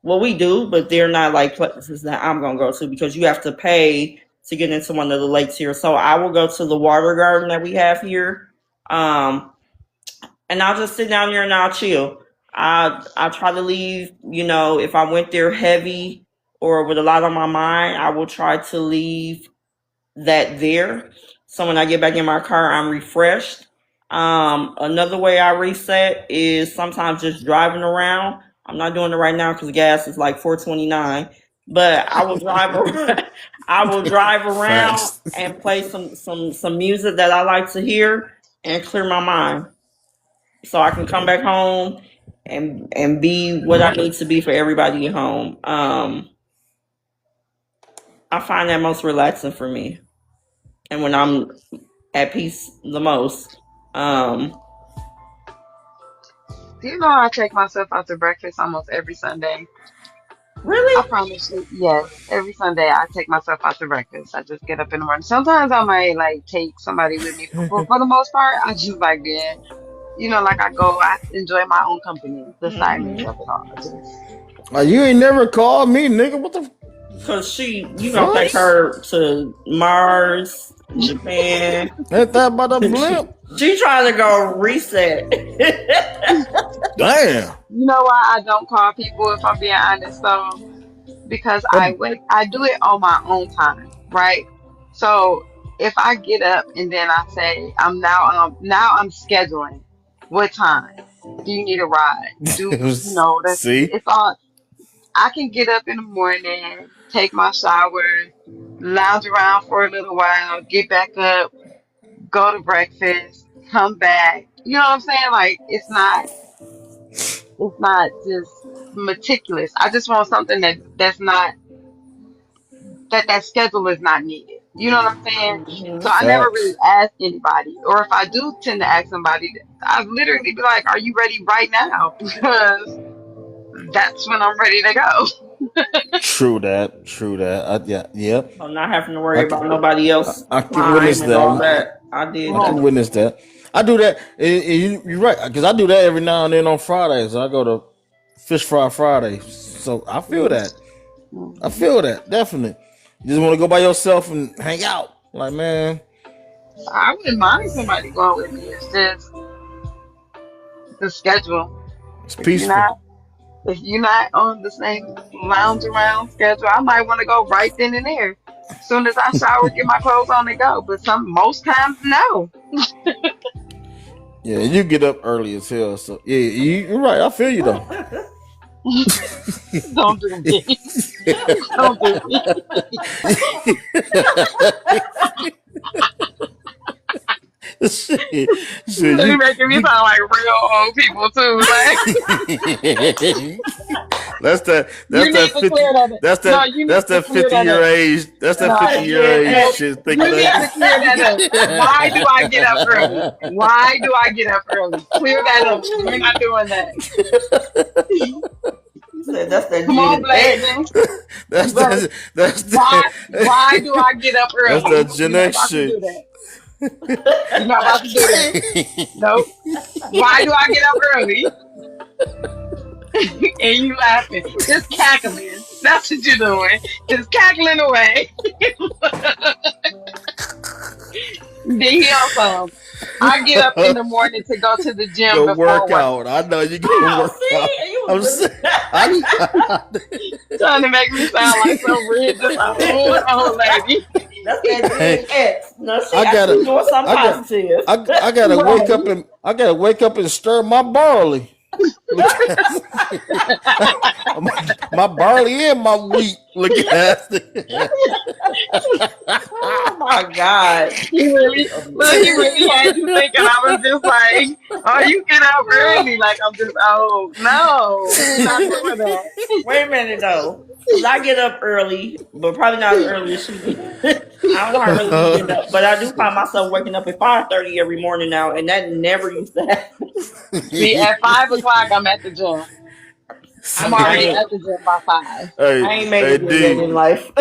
well, we do, but they're not like places that I'm gonna go to because you have to pay to get into one of the lakes here. So I will go to the water garden that we have here, and I'll just sit down there and I'll chill. I try to leave, if I went there heavy or with a lot on my mind, I will try to leave that there. So when I get back in my car, I'm refreshed. Another way I reset is sometimes just driving around. I'm not doing it right now because gas is like 4.29, but I will drive around. I will drive around Facts. and play some music that I like to hear and clear my mind, so I can come back home and be what I need to be for everybody at home. I find that most relaxing for me, and when I'm at peace the most. Do you know I take myself out to breakfast almost every Sunday? I Really? promise you, yes. Every Sunday I take myself out to breakfast. I just get up in the morning. Sometimes I might like take somebody with me, but for the most part, I just like being, like I go, I enjoy my own company, the silence Hmm. of it all. Just You ain't never called me, nigga. What the Cause you gonna fuck? take her to Mars, Japan. Ain't that about a blimp? She trying to go reset. Damn. you know why I don't call people if I'm being honest though? Because That, I do it on my own time, right? So if I get up and then I say now I'm scheduling what time do you need a ride? That's see? it's all I can get up in the morning, take my shower, lounge around for a little while, get back up, go to breakfast, come back. You know what I'm saying? Like it's not just meticulous. I just want something that's not that schedule is not needed. You know what I'm saying? So Hmm. I never really Facts. ask anybody, or if I do tend to ask somebody, I literally be like, "Are you ready right now?" Because that's when I'm ready to go. True that. True that. Yeah. Yep. So not having to I worry about can. nobody else I can witness time and all that. that. I did I can that. Right. witness that. I do that. You're right, because I do that every now and then on Fridays. I go to Fish Fry Friday, so I feel Mhm. that. I Mhm. feel that definitely. You just want to go by yourself and hang out, like man, I wouldn't mind somebody going with me. It's just the schedule. it's If you're peaceful. not if you're not on the same lounge around schedule, I might want to go right then and there. Soon as I shower, get my clothes on and go. But most times, no. Yeah, you get up early as hell, so yeah, you're right. I feel you though. Don't do me. Don't do me. shit, shit, You you, making me you. sound like real old people too. Like that's that. you That's that need to 50. clear that. That's No, that. you That's need to that clear 50 that year up. age. That's that That's 50 No, that year Gen age no, X. shit. Thinking you need that. to clear that up. Why do I get up early? Why do I get up early? Clear that up. We're not doing that. You said that's that Come on, Gen X. Blazing. That's You better. that. That's Why do I get up that's early? that You're Gen not X about to shit. do that. You're not about to do that. Nope. Why do I get up early? And you laughing, just cackling. That's what you're doing. Just cackling away. Then he also, I get up in the morning to go to the gym Go before work work. out. I know you go Oh, work see, out. and you was I'm really. saying, I, Trying to make me sound like some rich, just old lady. That's that Gen hey, X. No, she I actually gotta, doing something I got, positive. I gotta wake up Right. and stir my barley. Look at my barley and my wheat. Look at that. Oh my God. He really had you thinking I was just like, oh, you get up early. Like, I'm just, oh, no, we're not doing that. Wait a minute though. Cause I get up early, but probably not as early as she do. I don't know how early you get up, but I do find myself waking up at 5:30 every morning now, and that never used to happen. See, at 5 o'clock, I'm at the gym. I'm I already ain't, at the gym by 5. Hey, I ain't made hey, it there yet in D, life.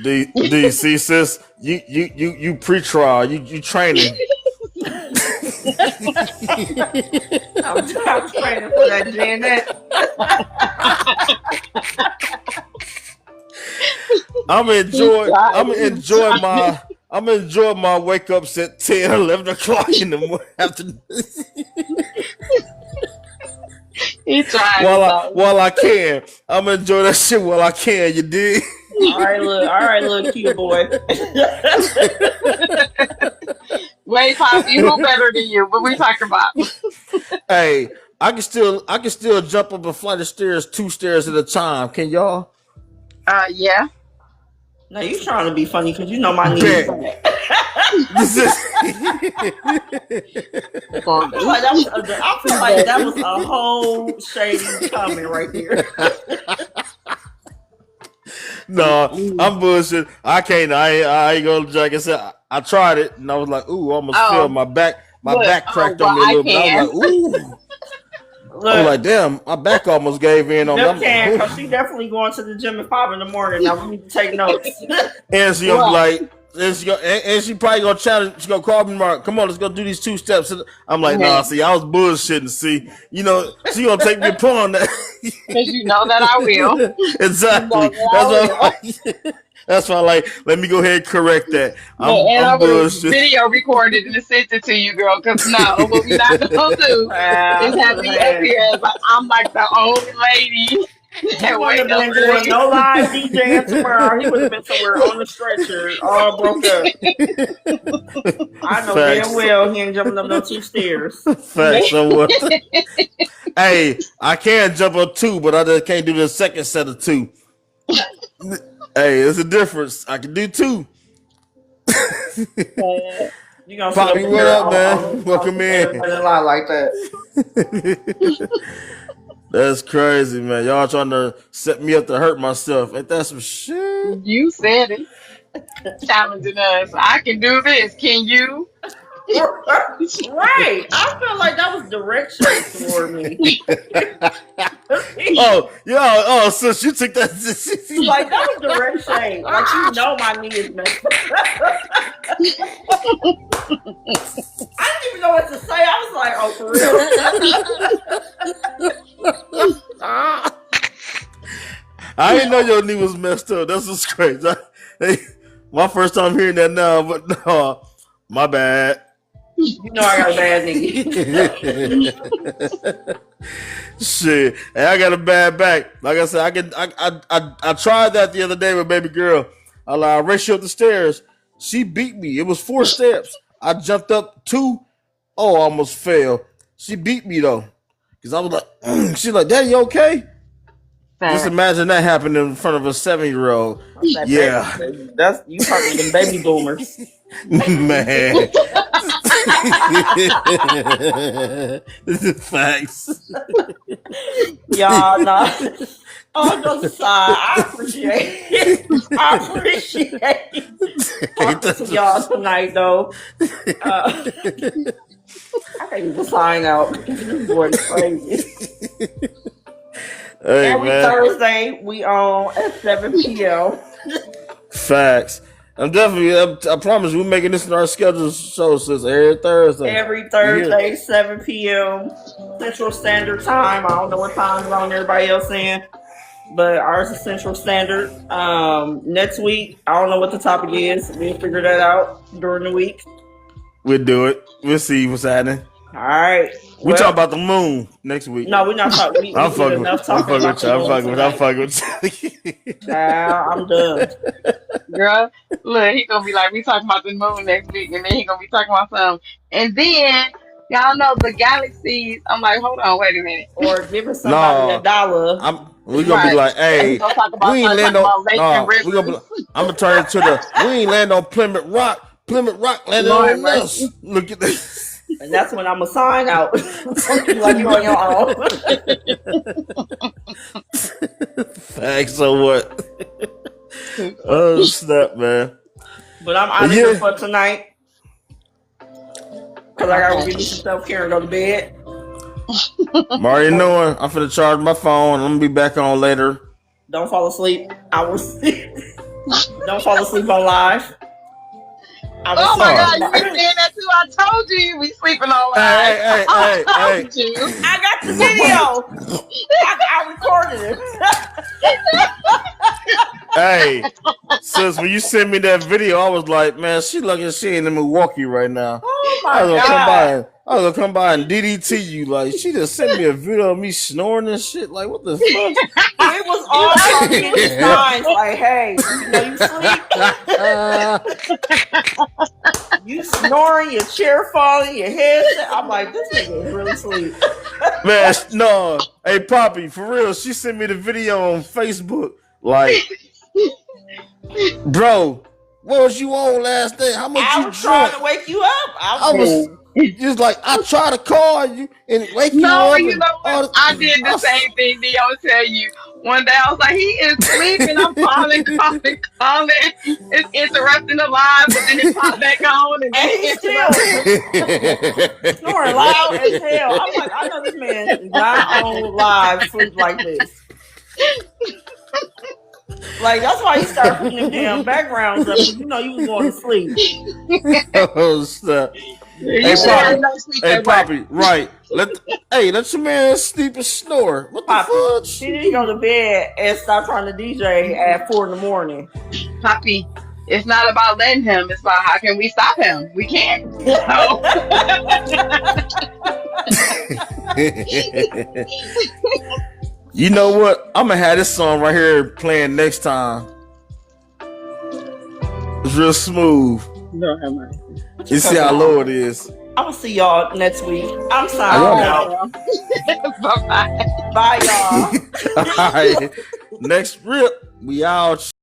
D, see, sis, you pre-trial, you training. I'm training for that Janet. I'm He's enjoy, I'm trying. He's enjoy trying. my, I'm enjoy my wake ups at 10, 11 o'clock in the morning afternoon. He's trying though. While I can, I'm enjoy that shit while I can. You dig? All right, little cute boy. Wait, Poppy, who better than you? What we talking about? Hey, I can still jump up a flight of stairs, 2 stairs at a time. Can y'all? Yeah. Now you trying to be funny because you know my knees Bet. crack. This is So I feel like that was a whole shady comment right there. no, I'm bullshit. I can't. I ain't gonna. Like I said, I tried it and I was like, ooh, I almost fell. oh, My back look, cracked well, on me a I little bit. I can. was like, ooh. I was Look, like, damn, my back almost gave in on Jeff me. can because she definitely going to the gym at 5 in the morning. Now we need to take notes. And she gonna be What? like, and she probably gonna challenge. She gonna call me, Mark. Come on, let's go do these 2 steps. I'm like, nah. Man, See, I was bullshitting. See, you know, she gonna take me upon that. because you know that I will. You Exactly. know that I will. That's why. Like, let me go ahead and correct that. Look, and I I'm would have bullshit. video recorded and sent it to you, girl. Because no, what we not gonna do is have me up Man. here as like I'm like the old lady He that wouldn't wake have up been doing early. no live DJing tomorrow. He would have been somewhere on the stretcher, all broke up. I know damn Facts. well he ain't jumping up no 2 stairs. Facts. Somewhat. Hey, I can jump on 2, but I just can't do the second set of 2. Hey, there's a difference. I can do 2. You gonna sit up Poppy, what here up, man? on Welcome the stairs in. and lie like that. That's crazy, man. Y'all trying to set me up to hurt myself. Ain't that some shit? You said it, challenging us. I can do this. Can you? Right. I feel like that was direct shade toward me. Oh, yeah. Oh, so you took that. Like that was direct shade. Like you know my knee is messed up. I didn't even know what to say. I was like, oh, for real. I didn't know your knee was messed up. That's what's crazy. Hey, my first time hearing that now, but no, my bad. You know I got a bad knee. Shit, and I got a bad back. Like I said, I tried that the other day with baby girl. I raced you up the stairs. She beat me. It was 4 steps. I jumped up 2. Oh, I almost fell. She beat me though, cause I was like, she's like, "Daddy, you okay?" Just imagine that happening in front of a 7-year-old. Yeah, Baby. That's you talking to them baby boomers. man. This is facts. Y'all, nah. All jokes aside, I appreciate it. I appreciate talking to y'all tonight, though. I can't even sign out. This boy is crazy. Hey, Every man. Thursday, we on at 7 p.m. Facts. I'm definitely. I promise we're making this in our schedule show since every Thursday. Every Thursday, 7 p.m. Central Standard Time. I don't know what time zone everybody else in, but ours is Central Standard. Next week, I don't know what the topic is. We'll figure that out during the week. We'll do it. We'll see what's happening. All right. We talk about the moon next week. No, we're not talking. I'm fucking with you. I'm fucking with you. Child, I'm done. Girl, look, he gonna be like, we talking about the moon next week, and then he gonna be talking about something. And then, y'all know the galaxies. I'm like, hold on, wait a minute. Or giving somebody $1. We gonna be like, hey, He gonna talk about, we ain't letting talking about lakes and we rivers. gonna be, I'm gonna turn it to the. We ain't land on Plymouth Rock. Plymouth Rock landed Lord on mercy. us. Look at this. And that's when I'm going to sign out. Like you on your own. Thanks. So what? Oh snap, man. But I'm out of here for tonight. Because I got to give me some self-care and go to bed. I'm already knowing. I'm finna charge my phone. I'm gonna be back on later. Don't fall asleep. Don't fall asleep on live. Oh my God, you be saying that too. I told you you be sleeping on live. Hey. I got the video. I recorded it. Hey, sis, when you sent me that video, I was like, man, she lucky she ain't in Milwaukee right now. Oh my I was God. gonna come by and DDT you. Like, she just sent me a video of me snoring and shit. Like, what the fuck? It was all trying to get his signs. Like, hey, you sleep. You snoring, your chair falling, your head. I'm like, this nigga is really asleep. Man, no. Hey, Poppy, for real, she sent me the video on Facebook. Like, bro, what was you on last night? How much I you was drunk? trying to wake you up. I was just like, I try to call you and wake you No, up. you know what? I did the same thing. Dio tell you. One day I was like, he is sleeping. I'm calling. It's interrupting the live, but then it popped back on and then he's interrupting. snoring loud as hell. I'm like, I know this man is not on live sleep like this. Like, that's why you start putting them damn backgrounds up, because you know you was going to sleep. Oh, stop. Hey, Poppy, right. Let your man sleep and snore. What Poppy, the fuck? she didn't go to bed and stop trying to DJ at 4 a.m. Poppy, it's not about letting him. It's about how can we stop him. We can't. So. You know what? I'm gonna have this song right here playing next time. It's real smooth. You see how low it is. I will see y'all next week. I'm signing out. Bye-bye. Bye, y'all. All right. Next rip, we out.